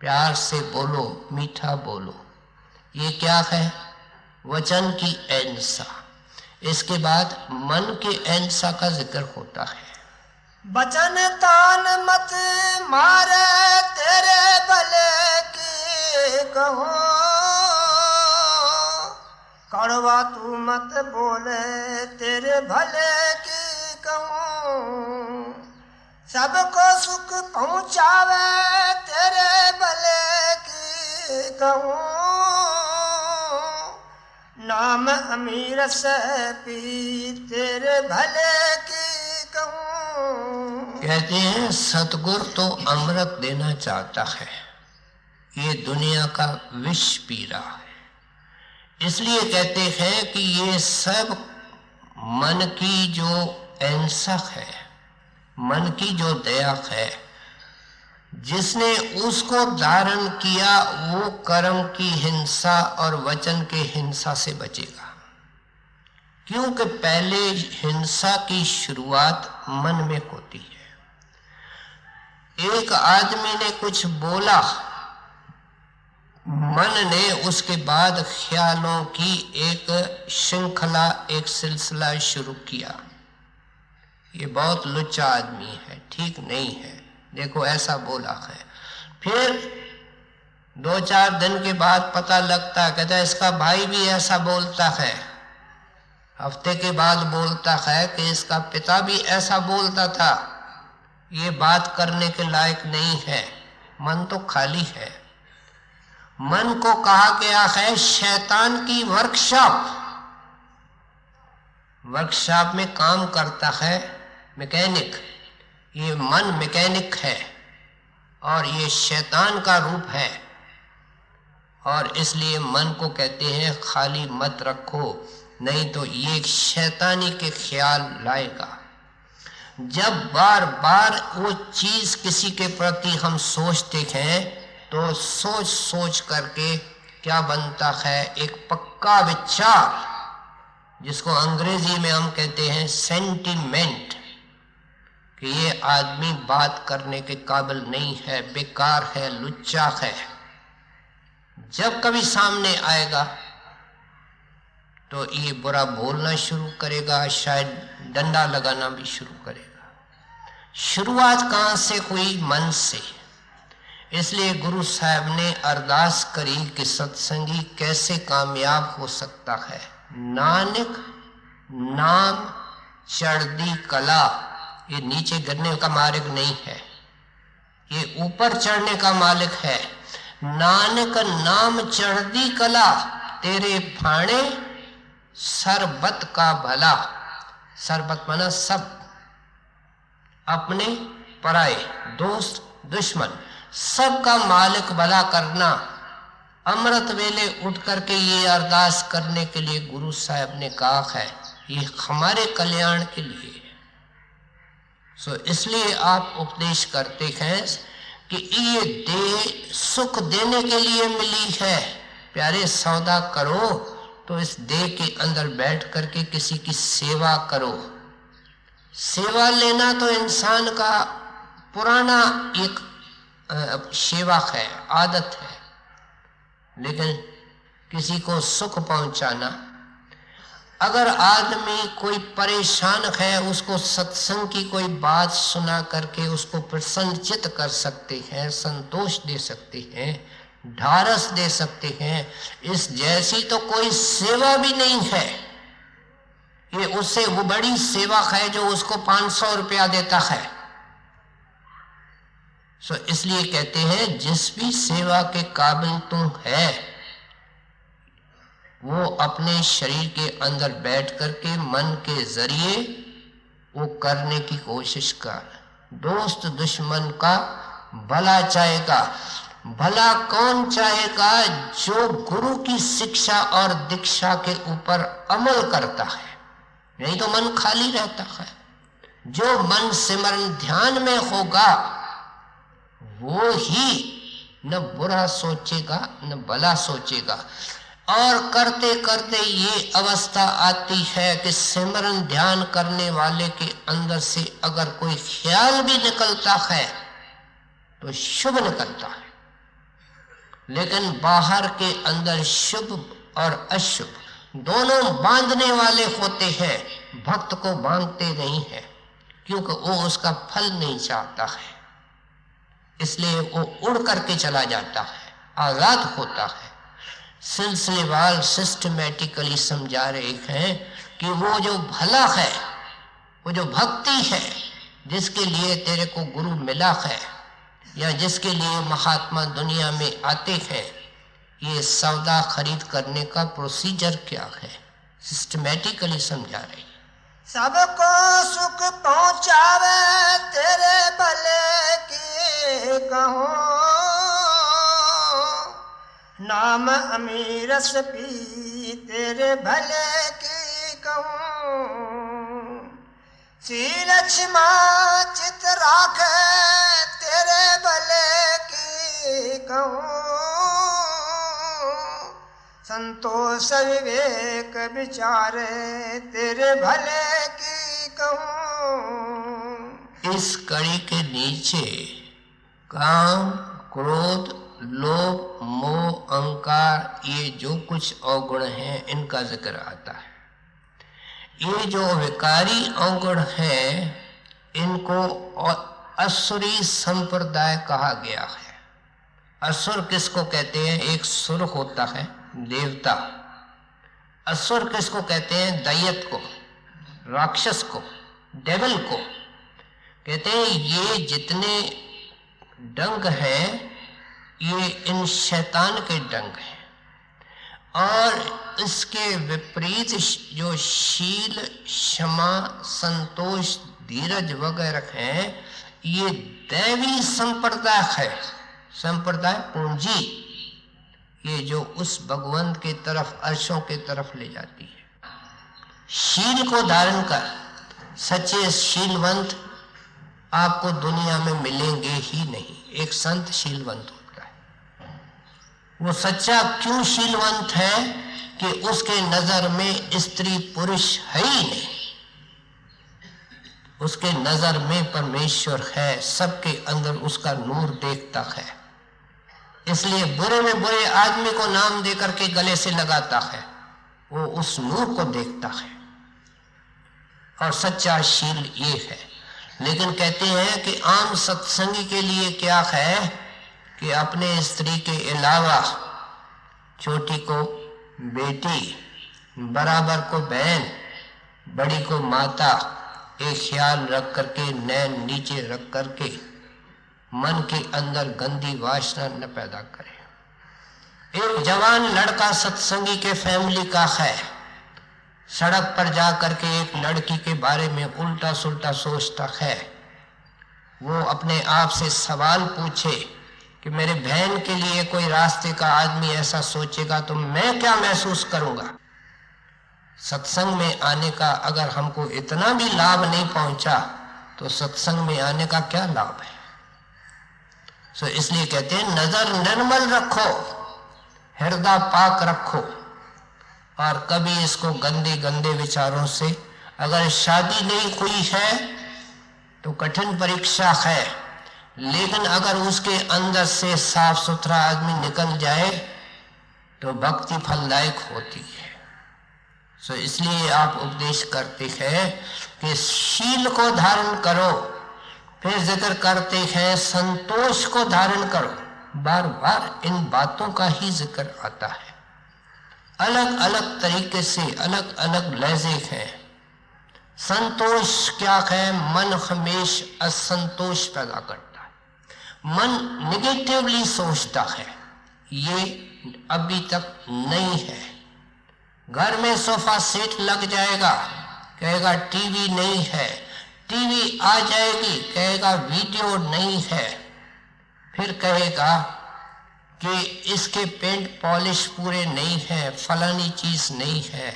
Speaker 2: प्यार से बोलो, मीठा बोलो। ये क्या है? वचन की अहिंसा। इसके बाद मन के अहिंसा का जिक्र होता है।
Speaker 1: वचन तान मत मारे तेरे भले की कहो, कड़वा तू मत बोले तेरे भले की कहूँ, सबको सुख पहुँचावे तेरे भले की कहूँ, नाम अमीर से पी तेरे भले की कहूँ।
Speaker 2: कहते हैं सतगुरु तो अमृत देना चाहता है, ये दुनिया का विष पी रहा है। इसलिए कहते हैं कि ये सब मन की जो अहिंसा है, मन की जो दया है, जिसने उसको धारण किया वो कर्म की हिंसा और वचन के हिंसा से बचेगा। क्योंकि पहले हिंसा की शुरुआत मन में होती है। एक आदमी ने कुछ बोला, मन ने उसके बाद ख्यालों की एक श्रृंखला, एक सिलसिला शुरू किया। ये बहुत लुच्चा आदमी है, ठीक नहीं है, देखो ऐसा बोला है। फिर 2-4 दिन के बाद पता लगता है, कहता है इसका भाई भी ऐसा बोलता है। हफ्ते के बाद बोलता है कि इसका पिता भी ऐसा बोलता था। ये बात करने के लायक नहीं है, मन तो खाली है। मन को कहा गया है शैतान की वर्कशॉप। वर्कशॉप में काम करता है मैकेनिक, ये मन मैकेनिक है और ये शैतान का रूप है। और इसलिए मन को कहते हैं खाली मत रखो, नहीं तो ये शैतानी के ख्याल लाएगा। जब बार बार वो चीज किसी के प्रति हम सोचते हैं तो सोच सोच करके क्या बनता है, एक पक्का विचार, जिसको अंग्रेजी में हम कहते हैं सेंटिमेंट, कि ये आदमी बात करने के काबिल नहीं है, बेकार है, लुच्चा है। जब कभी सामने आएगा तो ये बुरा बोलना शुरू करेगा, शायद डंडा लगाना भी शुरू करेगा। शुरुआत कहाँ से हुई? मन से। इसलिए गुरु साहब ने अरदास करी कि सत्संगी कैसे कामयाब हो सकता है। नानक नाम चढ़दी कला, ये नीचे गिरने का मालिक नहीं है, ये ऊपर चढ़ने का मालिक है। नानक नाम चढ़दी कला, तेरे फाणे सरबत का भला। सरबत माना सब, अपने पराए, दोस्त दुश्मन, सबका मालिक भला करना, अमृत वेले उठ करके ये अरदास करने के लिए गुरु साहब ने कहा है, ये हमारे कल्याण के लिए है। सो इसलिए आप उपदेश करते हैं कि ये देह सुख देने के लिए मिली है, प्यारे सौदा करो तो इस देह के अंदर बैठ करके किसी की सेवा करो। सेवा लेना तो इंसान का पुराना एक सेवा है, आदत है, लेकिन किसी को सुख पहुंचाना, अगर आदमी कोई परेशान है उसको सत्संग की कोई बात सुना करके उसको प्रसन्नचित कर सकते हैं, संतोष दे सकते हैं, ढारस दे सकते हैं, इस जैसी तो कोई सेवा भी नहीं है। ये उससे वो बड़ी सेवा है जो उसको 500 रुपया देता है। सो इसलिए कहते हैं जिस भी सेवा के काबिल तू है वो अपने शरीर के अंदर बैठ करके मन के जरिए वो करने की कोशिश कर। दोस्त दुश्मन का भला चाहेगा। भला कौन चाहेगा? जो गुरु की शिक्षा और दीक्षा के ऊपर अमल करता है, नहीं तो मन खाली रहता है। जो मन सिमरन ध्यान में होगा वो ही न बुरा सोचेगा न भला सोचेगा। और करते करते ये अवस्था आती है कि सिमरन ध्यान करने वाले के अंदर से अगर कोई ख्याल भी निकलता है तो शुभ निकलता है, लेकिन बाहर के अंदर शुभ और अशुभ दोनों बांधने वाले होते हैं। भक्त को बांधते नहीं है क्योंकि वो उसका फल नहीं चाहता है, इसलिए वो उड़ करके चला जाता है, आजाद होता है। सिलसिलेवार सिस्टमेटिकली समझा रहे हैं कि वो जो भला है, वो जो भक्ति है, जिसके लिए तेरे को गुरु मिला है या जिसके लिए महात्मा दुनिया में आते हैं, ये सौदा खरीद करने का प्रोसीजर क्या है, सिस्टमेटिकली समझा रहे हैं।
Speaker 1: सबको सुख पहुंचावे तेरे भले की कहो, नाम अमीरस पी तेरे भले की कहूँ। श्री लक्ष्मा चित राखे तेरे भले की कहूँ। संतोष विवेक विचारे तेरे भले की कहूँ।
Speaker 2: इस कड़ी के नीचे काम, क्रोध, लोभ, मोह, अहंकार, ये जो कुछ अवगुण हैं इनका जिक्र आता है। ये जो विकारी अवगुण हैं इनको असुरी संप्रदाय कहा गया है। असुर किसको कहते हैं? एक सुर होता है देवता। असुर किसको कहते हैं? दैयत को, राक्षस को, डेविल को कहते हैं। ये जितने डंग हैं ये इन शैतान के डंग हैं, और इसके विपरीत जो शील, क्षमा, संतोष, धीरज वगैरह हैं ये दैवी संप्रदाय है, संप्रदाय पूंजी, ये जो उस भगवंत की तरफ, अर्शों की तरफ ले जाती है। शील को धारण कर, सच्चे शीलवंत आपको दुनिया में मिलेंगे ही नहीं। एक संत शीलवंत होता है। वो सच्चा क्यों शीलवंत है कि उसके नजर में स्त्री पुरुष है ही नहीं, उसके नजर में परमेश्वर है, सबके अंदर उसका नूर देखता है। इसलिए बुरे में बुरे आदमी को नाम दे करके गले से लगाता है, वो उस नूर को देखता है। और सच्चा शील ये है। लेकिन कहते हैं कि आम सत्संगी के लिए क्या है कि अपने स्त्री के अलावा छोटी को बेटी, बराबर को बहन, बड़ी को माता, एक ख्याल रख करके, नैन नीचे रख करके मन के अंदर गंदी वासना न पैदा करे। एक जवान लड़का सत्संगी के फैमिली का है, सड़क पर जा करके एक लड़की के बारे में उल्टा सुल्टा सोचता है। वो अपने आप से सवाल पूछे कि मेरे बहन के लिए कोई रास्ते का आदमी ऐसा सोचेगा तो मैं क्या महसूस करूंगा। सत्संग में आने का अगर हमको इतना भी लाभ नहीं पहुंचा तो सत्संग में आने का क्या लाभ है। सो इसलिए कहते हैं नजर निर्मल रखो, हृदय पाक रखो, और कभी इसको गंदे गंदे विचारों से, अगर शादी नहीं हुई है तो कठिन परीक्षा है, लेकिन अगर उसके अंदर से साफ सुथरा आदमी निकल जाए तो भक्ति फलदायक होती है। सो इसलिए आप उपदेश करते हैं कि शील को धारण करो, फिर जिक्र करते हैं संतोष को धारण करो। बार बार इन बातों का ही जिक्र आता है, अलग अलग तरीके से अलग अलग लहजे हैं। संतोष क्या है? मन हमेशा असंतोष पैदा करता है, मन निगेटिवली सोचता है, ये अभी तक नहीं है। घर में सोफा सेट लग जाएगा, कहेगा टीवी नहीं है, टीवी आ जाएगी, कहेगा वीडियो नहीं है, फिर कहेगा कि इसके पेंट पॉलिश पूरे नहीं है, फलानी चीज नहीं है,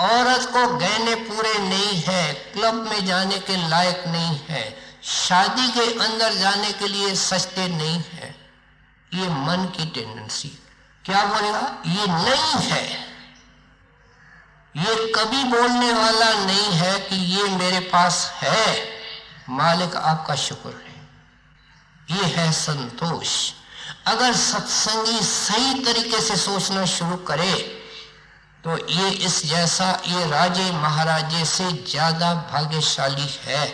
Speaker 2: औरत को गहने पूरे नहीं है, क्लब में जाने के लायक नहीं है, शादी के अंदर जाने के लिए सस्ते नहीं है। ये मन की टेंडेंसी क्या बोलेगा? ये नहीं है, ये कभी बोलने वाला नहीं है कि ये मेरे पास है। मालिक आपका शुक्र है। ये है संतोष। अगर सत्संगी सही तरीके से सोचना शुरू करे तो ये इस जैसा, ये राजे महाराजे से ज्यादा भाग्यशाली है,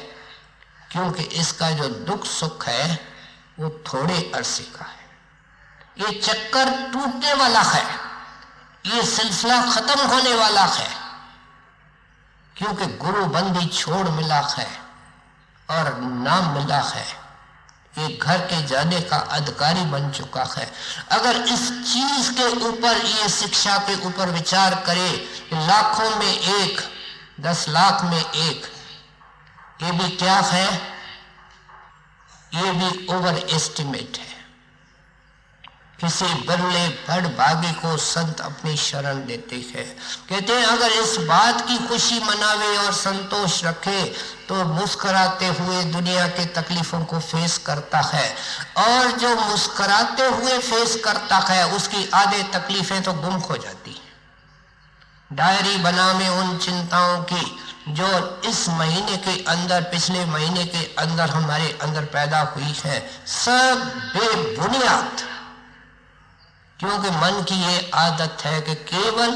Speaker 2: क्योंकि इसका जो दुख सुख है वो थोड़े अरसे का है। ये चक्कर टूटने वाला है, ये सिलसिला खत्म होने वाला है, क्योंकि गुरु बंदी छोड़ मिला है और नाम मिला है। ये घर के जाने का अधिकारी बन चुका है। अगर इस चीज के ऊपर, ये शिक्षा के ऊपर विचार करे, लाखों में एक, 10 लाख में एक, ये भी क्या है? ये भी ओवर एस्टिमेट है। किसी बिरले बड़ भागी को संत अपनी शरण देते हैं। कहते हैं अगर इस बात की खुशी मनावे और संतोष रखे तो मुस्कुराते हुए दुनिया के तकलीफों को फेस करता है, और जो मुस्कुराते हुए फेस करता है उसकी आधे तकलीफें तो गुम हो जाती हैं। डायरी बना में उन चिंताओं की जो इस महीने के अंदर, पिछले महीने के अंदर हमारे अंदर पैदा हुई है, सब बेबुनियाद, क्योंकि मन की ये आदत है कि केवल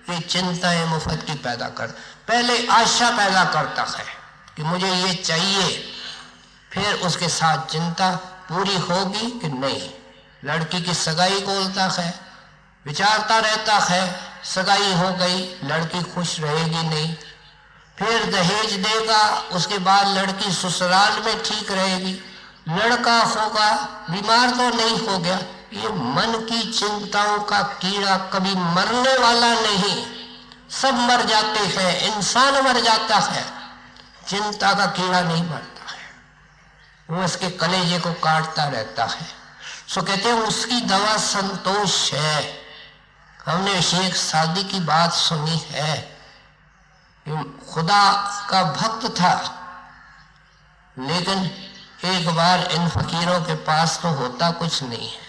Speaker 2: ये चिंताएं मुफ्त की पैदा कर, पहले आशा पैदा करता है कि मुझे ये चाहिए, फिर उसके साथ चिंता पूरी होगी कि नहीं। लड़की की सगाई बोलता है, विचारता रहता है, सगाई हो गई, लड़की खुश रहेगी नहीं, फिर दहेज देगा, उसके बाद लड़की ससुराल में ठीक रहेगी, लड़का होगा, बीमार तो नहीं हो गया। ये मन की चिंताओं का कीड़ा कभी मरने वाला नहीं, सब मर जाते हैं, इंसान मर जाता है, चिंता का कीड़ा नहीं मरता है, वो इसके कलेजे को काटता रहता है। सो कहते हैं उसकी दवा संतोष है। हमने एक शादी की बात सुनी है, खुदा का भक्त था, लेकिन एक बार इन फकीरों के पास तो होता कुछ नहीं है,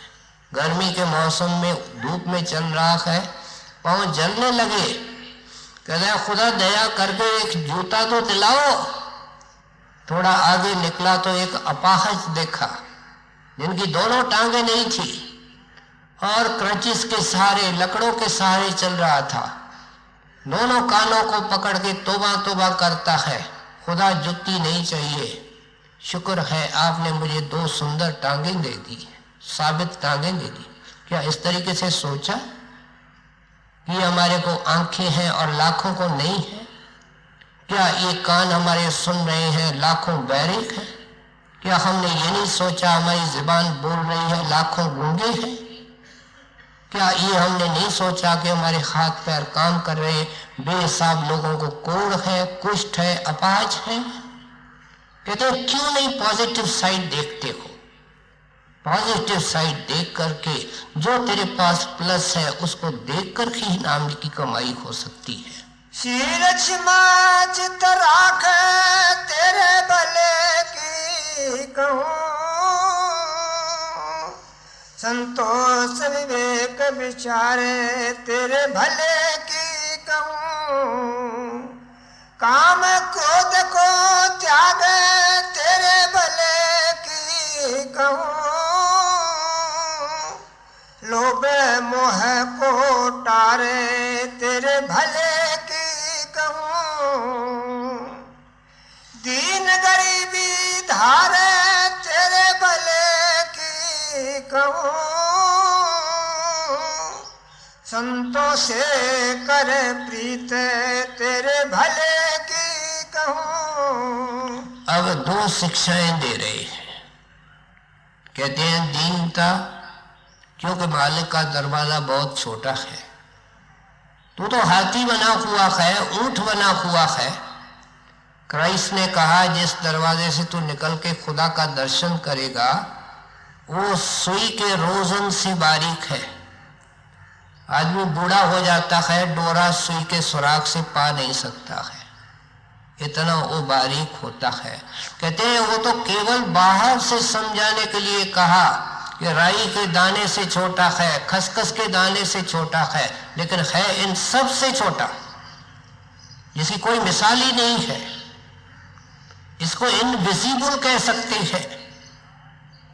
Speaker 2: गर्मी के मौसम में धूप में चल रहा है, पाँव जलने लगे, कहते खुदा दया करके एक जूता तो दिलाओ। थोड़ा आगे निकला तो एक अपाहज देखा जिनकी दोनों टांगे नहीं थी और क्रंचिस के सहारे, लकड़ों के सहारे चल रहा था, दोनों कानों को पकड़ के तोबा तोबा करता है, खुदा जुत्ती नहीं चाहिए, शुक्र है आपने मुझे 2 सुंदर टांगे दे दी, साबित टांगे दे दी। क्या इस तरीके से सोचा कि हमारे को आंखें हैं और लाखों को नहीं है? क्या ये कान हमारे सुन रहे हैं, लाखों बहरे हैं? क्या हमने ये नहीं सोचा हमारी जुबान बोल रही है, लाखों गूंगे हैं? क्या ये हमने नहीं सोचा कि हमारे हाथ पैर काम कर रहे, बेहिसाब लोगों को कोढ़ है, कुष्ठ है, अपाहज है? कहते हैं क्यों नहीं पॉजिटिव साइड देखते हो? पॉजिटिव साइड देख करके, जो तेरे पास प्लस है उसको देख कर ही नाम की कमाई हो सकती है।
Speaker 1: शीरछ चित राख तेरे भले की कहूँ, संतोष विवेक विचारे तेरे भले की कहूँ, काम क्रोध को त्याग तेरे भले की कहूँ, लोभ मोह को टारे तेरे भले की कहूँ, दीन गरीबी धारे तेरे भले की कहूँ, संतों से करे प्रीत तेरे भले की कहूँ।
Speaker 2: अब दो शिक्षाएं दे रहे हैं। कहते हैं दीनता, क्योंकि मालिक का दरवाजा बहुत छोटा है, तू तो हाथी बना हुआ है, ऊंट बना हुआ है। क्राइस्ट ने कहा जिस दरवाजे से तू निकल के खुदा का दर्शन करेगा वो सुई के रोजन से बारीक है। आदमी बूढ़ा हो जाता है, डोरा सुई के सुराख से पा नहीं सकता है, इतना वो बारीक होता है। कहते हैं वो तो केवल बाहर से समझाने के लिए कहा कि राई के दाने से छोटा है, खसखस के दाने से छोटा है, लेकिन है इन सब से छोटा, जिसकी कोई मिसाल ही नहीं है। इसको इनविजिबल कह सकते हैं।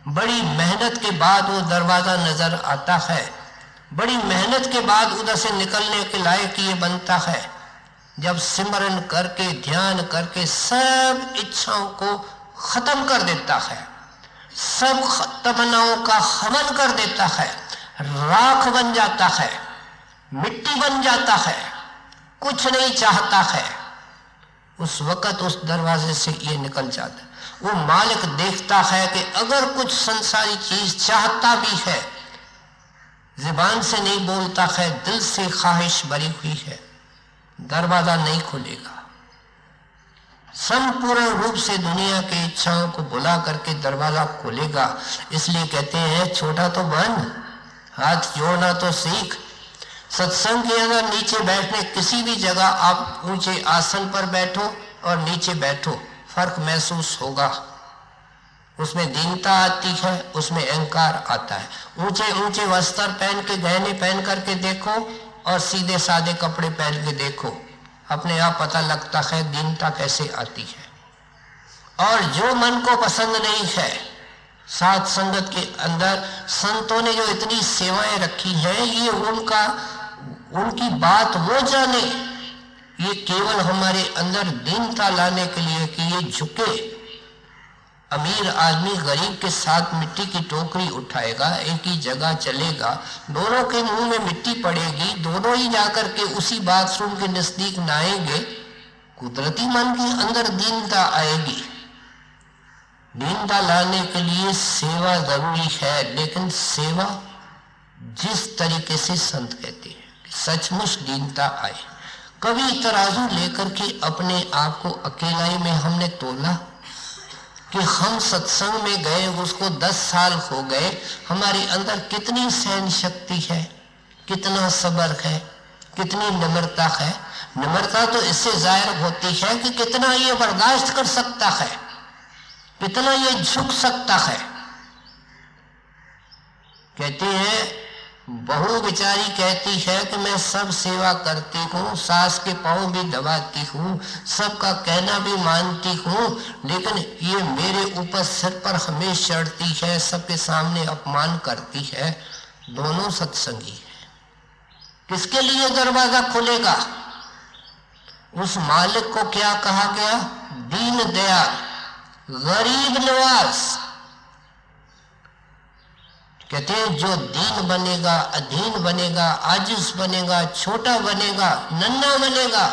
Speaker 2: बड़ी मेहनत के बाद वो दरवाजा नजर आता है, बड़ी मेहनत के बाद उधर से निकलने के लायक ये बनता है जब सिमरन करके, ध्यान करके सब इच्छाओं को खत्म कर देता है, सब तमन्नाओं का हवन कर देता है, राख बन जाता है, मिट्टी बन जाता है, कुछ नहीं चाहता है। उस वक्त उस दरवाजे से ये निकल जाता है। वो मालिक देखता है कि अगर कुछ संसारी चीज चाहता भी है, जुबान से नहीं बोलता है, दिल से ख्वाहिश भरी हुई है, दरवाजा नहीं खुलेगा। संपूर्ण रूप से दुनिया की इच्छाओं को बुला करके दरवाजा खोलेगा। इसलिए कहते हैं छोटा तो बन, हाथ जोड़ना तो सीख। सत्संग के अंदर नीचे बैठने, किसी भी जगह आप ऊंचे आसन पर बैठो और नीचे बैठो, फर्क महसूस होगा। उसमें दीनता आती है, उसमें अहंकार आता है। ऊंचे ऊंचे वस्त्र पहन के, गहने पहन करके देखो और सीधे सादे कपड़े पहन के देखो, अपने आप पता लगता है दीनता कैसे आती है। और जो मन को पसंद नहीं है, साथ संगत के अंदर संतों ने जो इतनी सेवाएं रखी हैं, ये उनकी बात वो जाने, ये केवल हमारे अंदर दीनता लाने के लिए कि ये झुके। अमीर आदमी गरीब के साथ मिट्टी की टोकरी उठाएगा, एक ही जगह चलेगा, दोनों के मुंह में मिट्टी पड़ेगी, दोनों ही जाकर के उसी बाथरूम के नजदीक नहाएंगे, कुदरती मन के अंदर दीनता आएगी। दीनता लाने के लिए सेवा जरूरी है, लेकिन सेवा जिस तरीके से संत कहते हैं सचमुच दीनता आए। कभी तराजू लेकर के अपने आप को अकेलाई में हमने तोला कि हम सत्संग में गए, उसको 10 साल हो गए, हमारे अंदर कितनी सहन शक्ति है, कितना सब्र है, कितनी नम्रता है। नम्रता तो इससे जाहिर होती है कि कितना ये बर्दाश्त कर सकता है, कितना ये झुक सकता है। कहते हैं बहू बेचारी कहती है कि मैं सब सेवा करती हूँ, सास के पाँव भी दबाती हूँ, सबका कहना भी मानती हूँ, लेकिन ये मेरे ऊपर सिर पर हमेशा चढ़ती है, सबके सामने अपमान करती है। दोनों सत्संगी है। किसके लिए दरवाजा खुलेगा? उस मालिक को क्या कहा गया? दीन दयाल, गरीब नवाज। कहते हैं जो दीन बनेगा, अधीन बनेगा, आजिज बनेगा, छोटा बनेगा, नन्हा बनेगा,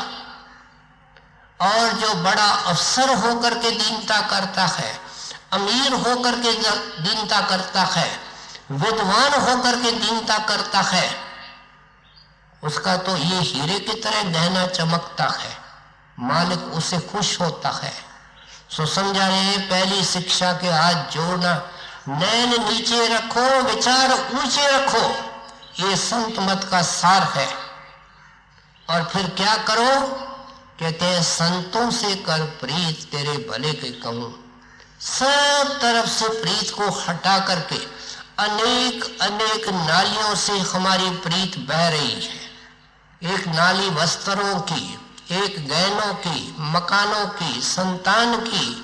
Speaker 2: और जो बड़ा अफसर होकर के दीनता करता है, अमीर होकर के दीनता करता है, विद्वान होकर के दीनता करता है, उसका तो ये हीरे की तरह गहना चमकता है, मालिक उससे खुश होता है। सो समझा रहे हैं पहली शिक्षा के हाथ जोड़ना, नैन नीचे रखो, विचार ऊंचे रखो, ये संत मत का सार है। और फिर क्या करो? कहते हैं संतों से कर प्रीत तेरे भले के कहूं। सब तरफ से प्रीत को हटा करके अनेक अनेक नालियों से हमारी प्रीत बह रही है। एक नाली वस्त्रों की, एक गहनों की, मकानों की, संतान की,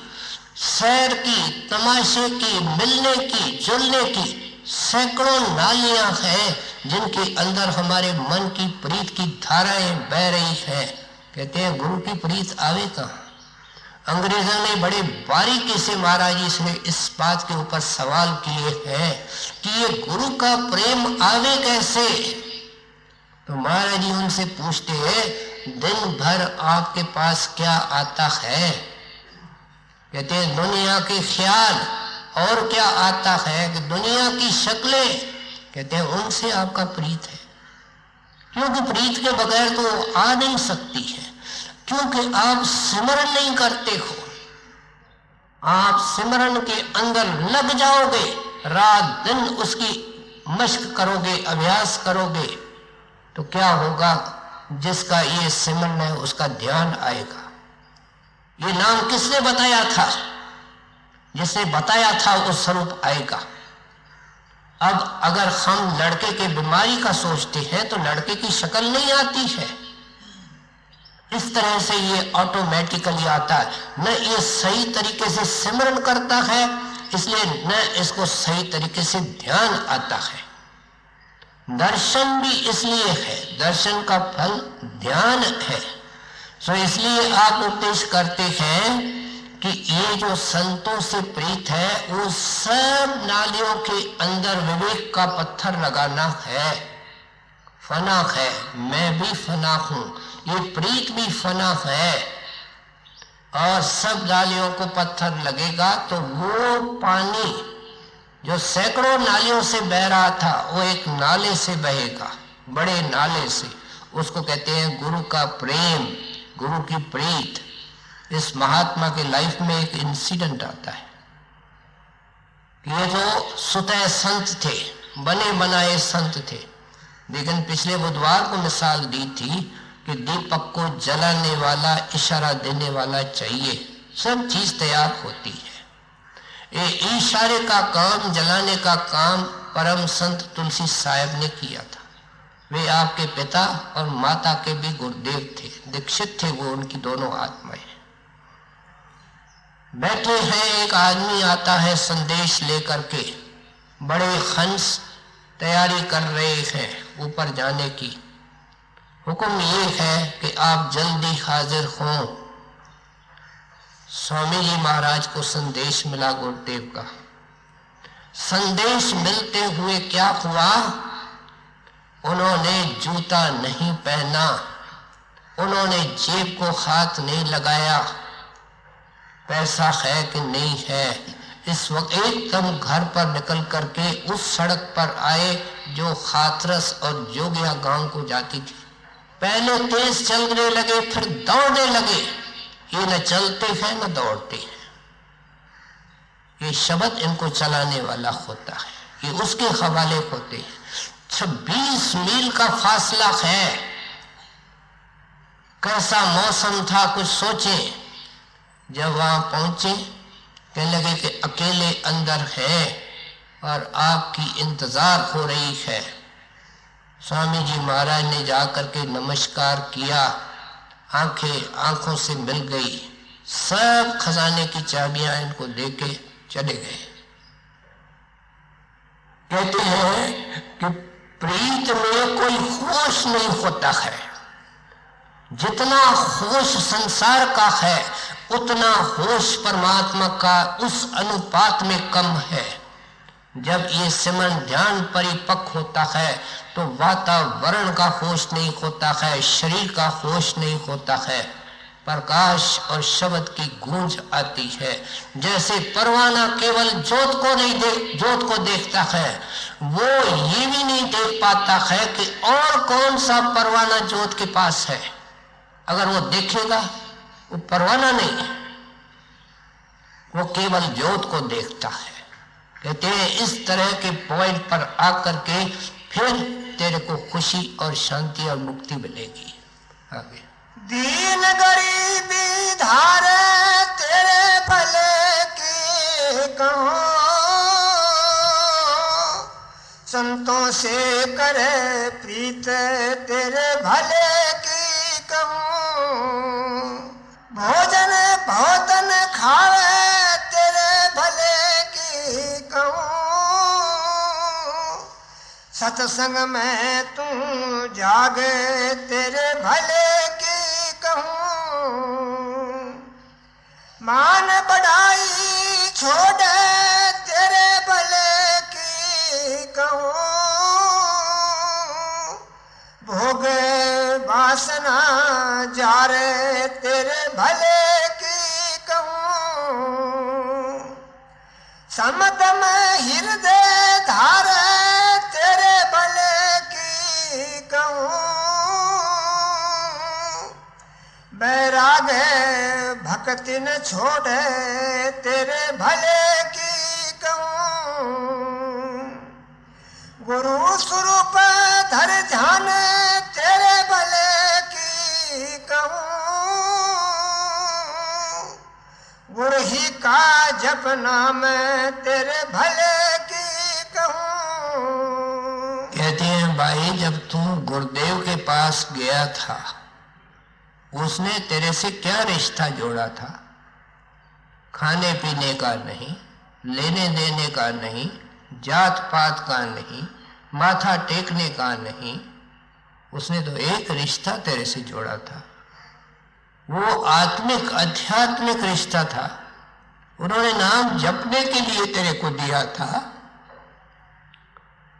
Speaker 2: सैर की, तमाशे की, मिलने की, जुलने की, सैकड़ों नालियां हैं जिनके अंदर हमारे मन की प्रीत की धाराएं बह रही हैं। कहते हैं गुरु की प्रीत आवे कहाँ? अंग्रेजों ने बड़े बारीकी से महाराज जी से इस बात के ऊपर सवाल किए हैं कि ये गुरु का प्रेम आवे कैसे। तो महाराज जी उनसे पूछते हैं, दिन भर आपके पास क्या आता है? कहते हैं दुनिया के ख्याल। और क्या आता है? कि दुनिया की शक्लें। कहते हैं उनसे आपका प्रीत है, क्योंकि प्रीत के बगैर तो आ नहीं सकती है, क्योंकि आप सिमरन नहीं करते हो। आप सिमरन के अंदर लग जाओगे, रात दिन उसकी मश्क करोगे, अभ्यास करोगे, तो क्या होगा? जिसका ये सिमरन है उसका ध्यान आएगा। ये नाम किसने बताया था? जिसने बताया था वो स्वरूप आएगा। अब अगर हम लड़के के बीमारी का सोचते हैं तो लड़के की शक्ल नहीं आती है। इस तरह से ये ऑटोमेटिकली आता है। न ये सही तरीके से सिमरन करता है, इसलिए न इसको सही तरीके से ध्यान आता है। दर्शन भी इसलिए है, दर्शन का फल ध्यान है। सो इसलिए आप उपदेश करते हैं कि ये जो संतों से प्रीत है वो सब नालियों के अंदर विवेक का पत्थर लगाना है। फना है, मैं भी फना हूं, ये प्रीत भी फना है। और सब नालियों को पत्थर लगेगा तो वो पानी जो सैकड़ों नालियों से बह रहा था वो एक नाले से बहेगा, बड़े नाले से। उसको कहते हैं गुरु का प्रेम, गुरु की प्रीत। इस महात्मा के लाइफ में एक इंसिडेंट आता है। ये जो सुतह संत थे, बने बनाए संत थे, लेकिन पिछले बुधवार को मिसाल दी थी कि दीपक को जलाने वाला, इशारा देने वाला चाहिए। सब चीज तैयार होती है। ये इशारे का काम, जलाने का काम परम संत तुलसी साहब ने किया था। वे आपके पिता और माता के भी गुरुदेव थे, दीक्षित थे वो, उनकी दोनों आत्माएं। बैठे हैं, एक आदमी आता है संदेश लेकर के, बड़े हंस तैयारी कर रहे हैं ऊपर जाने की। हुक्म ये है कि आप जल्दी हाजिर हों। स्वामी जी महाराज को संदेश मिला गुरुदेव का। संदेश मिलते हुए क्या हुआ? उन्होंने जूता नहीं पहना, उन्होंने जेब को हाथ नहीं लगाया, पैसा है कि नहीं है। इस वक्त एकदम घर पर निकल करके उस सड़क पर आए जो हाथरस और जोगिया गांव को जाती थी। पहले तेज चलने लगे, फिर दौड़ने लगे। ये न चलते हैं न दौड़ते हैं, ये शब्द इनको चलाने वाला होता है, ये उसके हवाले होते हैं। 26 मील का फासला है। कैसा मौसम था कुछ सोचे। जब वहां पहुंचे कहने लगे कि अकेले अंदर है और आपकी इंतजार हो रही है। स्वामी जी महाराज ने जाकर के नमस्कार किया, आंखें आंखों से मिल गई, सब खजाने की चाबियां इनको देके चले गए। कहते हैं कि प्रीत में कोई होश नहीं होता है। जितना होश संसार का है उतना होश परमात्मा का उस अनुपात में कम है। जब ये सिमरन ध्यान परिपक्व होता है तो वातावरण का होश नहीं होता है, शरीर का होश नहीं होता है, प्रकाश और शब्द की गूंज आती है। जैसे परवाना केवल ज्योत को देखता है, वो ये भी नहीं देख पाता है कि और कौन सा परवाना ज्योत के पास है। अगर वो देखेगा वो परवाना नहीं है, वो केवल ज्योत को देखता है। कहते हैं इस तरह के पॉइंट पर आकर के फिर तेरे को खुशी और शांति और मुक्ति मिलेगी। आगे
Speaker 1: दीन गरीबी धारे तेरे भले की कहूँ, संतों से करे प्रीत तेरे भले की कहूँ, भोजन भोजन खावे तेरे भले की कहूँ, सत्संग में तू जागे तेरे भले की कहूँ, मान बढ़ाई छोड़े तेरे भले की कहूँ, भोग वासना जारे तेरे भले की कहूँ, समत में हृदय धारे तेरे भले की कहूँ, बैराग भक्ति न छोड़े तेरे भले की कहूँ, गुरु स्वरूप धर ध्यान तेरे भले की कहूँ, गुरु ही का जप नाम तेरे भले की कहूँ।
Speaker 2: कहते हैं भाई जब तू गुरुदेव के पास गया था उसने तेरे से क्या रिश्ता जोड़ा था? खाने पीने का नहीं, लेने देने का नहीं, जात पात का नहीं, माथा टेकने का नहीं, उसने तो एक रिश्ता तेरे से जोड़ा था, वो आत्मिक आध्यात्मिक रिश्ता था। उन्होंने नाम जपने के लिए तेरे को दिया था,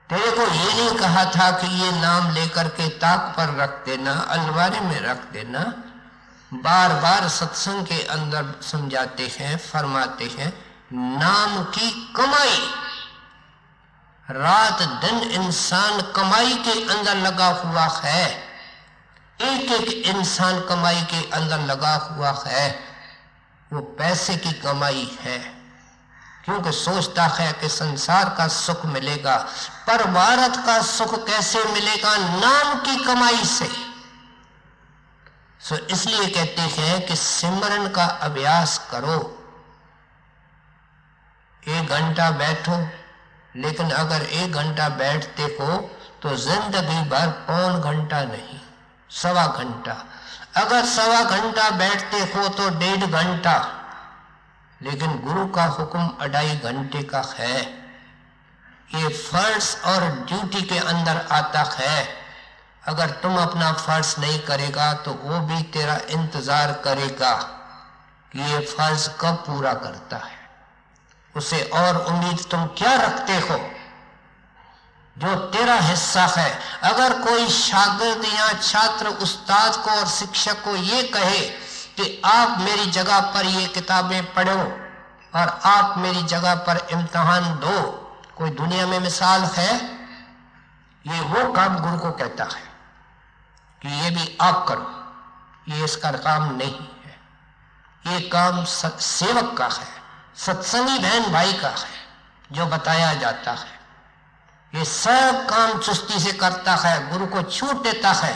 Speaker 2: तेरे को ये नहीं कहा था कि ये नाम लेकर के ताक पर रख देना, अलमारी में रख देना। बार बार सत्संग के अंदर समझाते हैं, फरमाते हैं नाम की कमाई, रात दिन इंसान कमाई के अंदर लगा हुआ है, एक एक इंसान कमाई के अंदर लगा हुआ है, वो पैसे की कमाई है, क्योंकि सोचता है कि संसार का सुख मिलेगा, पर भारत का सुख कैसे मिलेगा? नाम की कमाई से। सो इसलिए कहते हैं कि सिमरन का अभ्यास करो, 1 घंटा बैठो, लेकिन अगर 1 घंटा बैठते हो तो जिंदगी भर 1.25 घंटा नहीं, 1.25 घंटा, अगर 1.25 घंटा बैठते हो तो 1.5 घंटा, लेकिन गुरु का हुक्म 2.5 घंटे का है। ये फर्ज और ड्यूटी के अंदर आता है। अगर तुम अपना फर्ज नहीं करेगा तो वो भी तेरा इंतजार करेगा कि ये फर्ज कब पूरा करता है। उसे और उम्मीद तुम क्या रखते हो? जो तेरा हिस्सा है। अगर कोई शागिर्द या छात्र उस्ताद को और शिक्षक को ये कहे कि आप मेरी जगह पर ये किताबें पढ़ो और आप मेरी जगह पर इम्तिहान दो, कोई दुनिया में मिसाल है? ये वो काम गुरु को कहता है कि ये भी आप करो, ये इसका काम नहीं है, ये काम सेवक का है, सत्संगी बहन भाई का है, जो बताया जाता है। ये सब काम चुस्ती से करता है, गुरु को छूट देता है।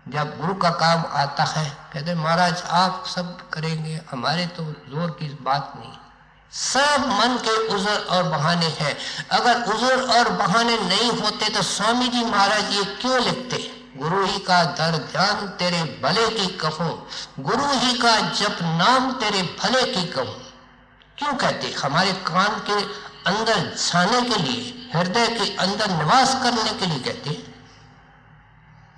Speaker 2: जब गुरु का काम आता है कहते महाराज आप सब करेंगे, हमारे तो जोर की बात नहीं। सब मन के उज़र और बहाने हैं। अगर उज़र और बहाने नहीं होते तो स्वामी जी महाराज ये क्यों लिखते? गुरु ही का दर ध्यान तेरे भले की कहूं, गुरु ही का जप नाम तेरे भले की कहूं। क्यों कहते? हमारे कान के अंदर जाने के लिए, हृदय के अंदर निवास करने के लिए कहते।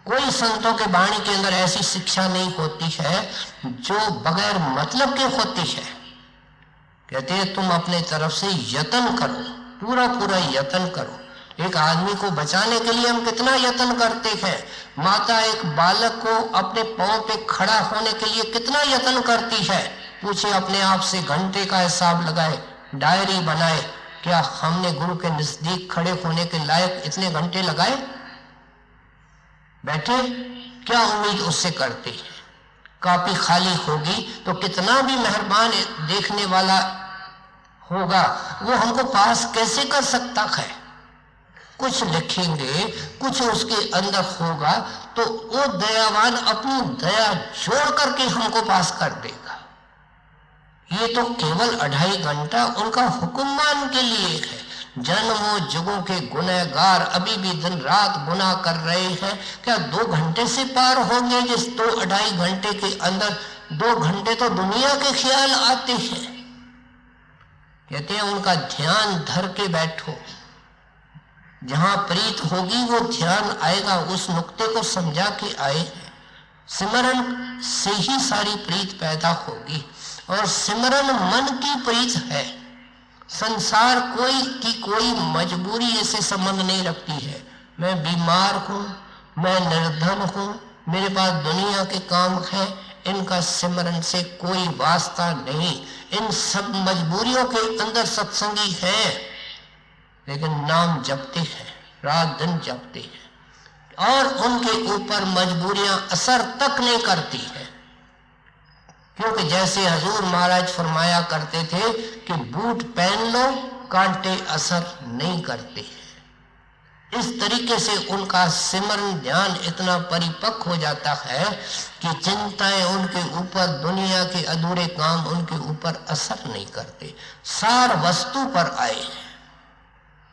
Speaker 2: कोई संतों के वाणी के अंदर ऐसी शिक्षा नहीं होती है जो बगैर मतलब के होती है। कहते हैं तुम अपने तरफ से यत्न करो, पूरा पूरा यत्न करो। एक आदमी को बचाने के लिए हम कितना यत्न करते हैं। माता एक बालक को अपने पांव पे खड़ा होने के लिए कितना यत्न करती है। पूछे अपने आप से, घंटे का हिसाब लगाए, डायरी बनाए, क्या हमने गुरु के नजदीक खड़े होने के लायक इतने घंटे लगाए? बैठे, क्या उम्मीद उससे करते हैं? कॉपी खाली होगी तो कितना भी मेहरबान देखने वाला होगा वो हमको पास कैसे कर सकता है? कुछ लिखेंगे, कुछ उसके अंदर होगा तो वो दयावान अपनी दया जोड़ करके हमको पास कर देगा। ये तो केवल 2.5 घंटा उनका हुक्मान के लिए है। जन्मों जुगों के गुनहगार अभी भी दिन रात गुनाह कर रहे हैं, क्या 2 घंटे से पार होंगे? जिस 2-2.5 घंटे के अंदर 2 घंटे तो दुनिया के ख्याल आते हैं। कहते हैं उनका ध्यान धर के बैठो, जहां प्रीत होगी वो ध्यान आएगा। उस नुक्ते को समझा के आए हैं। सिमरन से ही सारी प्रीत पैदा होगी और सिमरन मन की प्रीत है। संसार कोई मजबूरी ऐसे संबंध नहीं रखती है। मैं बीमार हूं, मैं निर्धन हूं, मेरे पास दुनिया के काम है, इनका सिमरन से कोई वास्ता नहीं। इन सब मजबूरियों के अंदर सत्संगी है, लेकिन नाम जपते हैं, रात दिन जपते हैं और उनके ऊपर मजबूरियां असर तक नहीं करती है। क्योंकि जैसे हजूर महाराज फरमाया करते थे कि बूट पहन लो, कांटे असर नहीं करते हैं। इस तरीके से उनका सिमरन ध्यान इतना परिपक्व हो जाता है कि चिंताएं उनके ऊपर, दुनिया के अधूरे काम उनके ऊपर असर नहीं करते, सार वस्तु पर आए।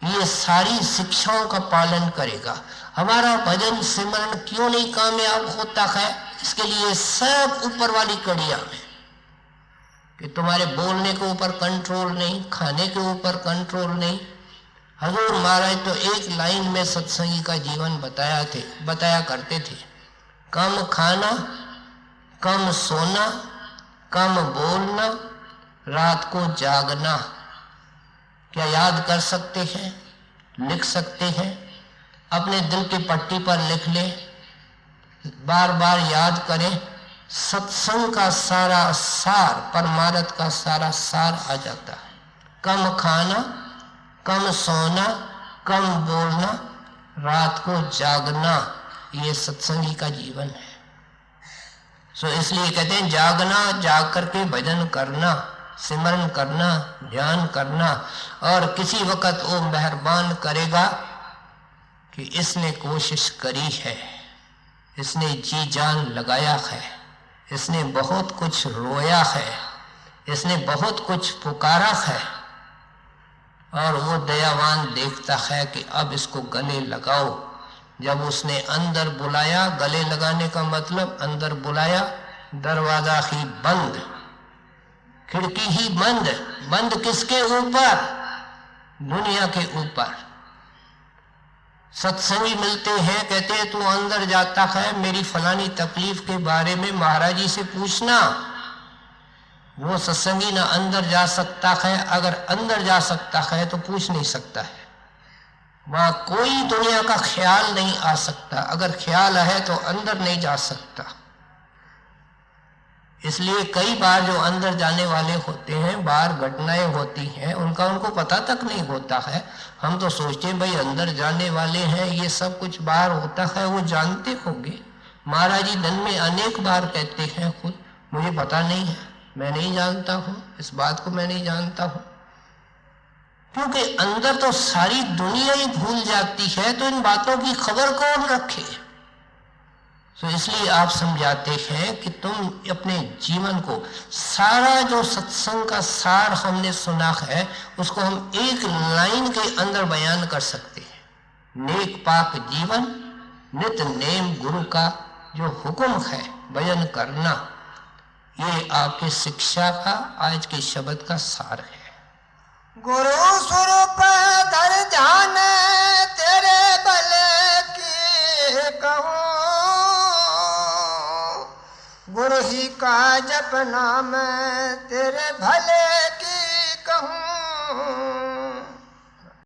Speaker 2: ये सारी शिक्षाओं का पालन करेगा। हमारा भजन सिमरन क्यों नहीं कामयाब होता है? इसके लिए सब ऊपर वाली कड़ियां हैं कि तुम्हारे बोलने के ऊपर कंट्रोल नहीं, खाने के ऊपर कंट्रोल नहीं। हजूर महाराज तो एक लाइन में सत्संगी का जीवन बताया करते थे। कम खाना, कम सोना, कम बोलना, रात को जागना। क्या याद कर सकते हैं? लिख सकते हैं? अपने दिल की पट्टी पर लिख ले, बार बार याद करें। सत्संग का सारा सार, परमार्थ का सारा सार आ जाता है। कम खाना, कम सोना, कम बोलना, रात को जागना, ये सत्संगी का जीवन है। सो इसलिए कहते हैं जागना, जाग करके भजन करना, सिमरन करना, ध्यान करना। और किसी वक्त वो मेहरबान करेगा कि इसने कोशिश करी है, इसने जी जान लगाया है, इसने बहुत कुछ रोया है, इसने बहुत कुछ पुकारा है। और वो दयावान देखता है कि अब इसको गले लगाओ। जब उसने अंदर बुलाया, गले लगाने का मतलब अंदर बुलाया, दरवाजा ही बंद, खिड़की ही बंद। बंद किसके ऊपर? दुनिया के ऊपर। सत्संगी मिलते हैं, कहते हैं तू अंदर जाता है, मेरी फलानी तकलीफ के बारे में महाराज जी से पूछना। वो सत्संगी ना अंदर जा सकता है, अगर अंदर जा सकता है तो पूछ नहीं सकता है। वहां कोई दुनिया का ख्याल नहीं आ सकता, अगर ख्याल है तो अंदर नहीं जा सकता। इसलिए कई बार जो अंदर जाने वाले होते हैं, बाहर घटनाएं होती हैं, उनको पता तक नहीं होता है। हम तो सोचते हैं भाई अंदर जाने वाले हैं, ये सब कुछ बाहर होता है, वो जानते होंगे। महाराज जी दिन में अनेक बार कहते हैं खुद, मुझे पता नहीं है, मैं नहीं जानता हूँ, इस बात को मैं नहीं जानता हूँ। क्योंकि अंदर तो सारी दुनिया ही भूल जाती है, तो इन बातों की खबर कौन रखे? तो इसलिए आप समझाते हैं कि तुम अपने जीवन को, सारा जो सत्संग का सार हमने सुना है, उसको हम एक लाइन के अंदर बयान कर सकते हैं। नेक पाक जीवन, नित नेम गुरु का जो हुक्म है बयान करना, ये आपकी शिक्षा का, आज के शब्द का सार है।
Speaker 1: गुरु स्वरूप धर ध्यान, तेरे भले की कहूँ, गुरु ही का जपना मैं तेरे भले की कहूँ।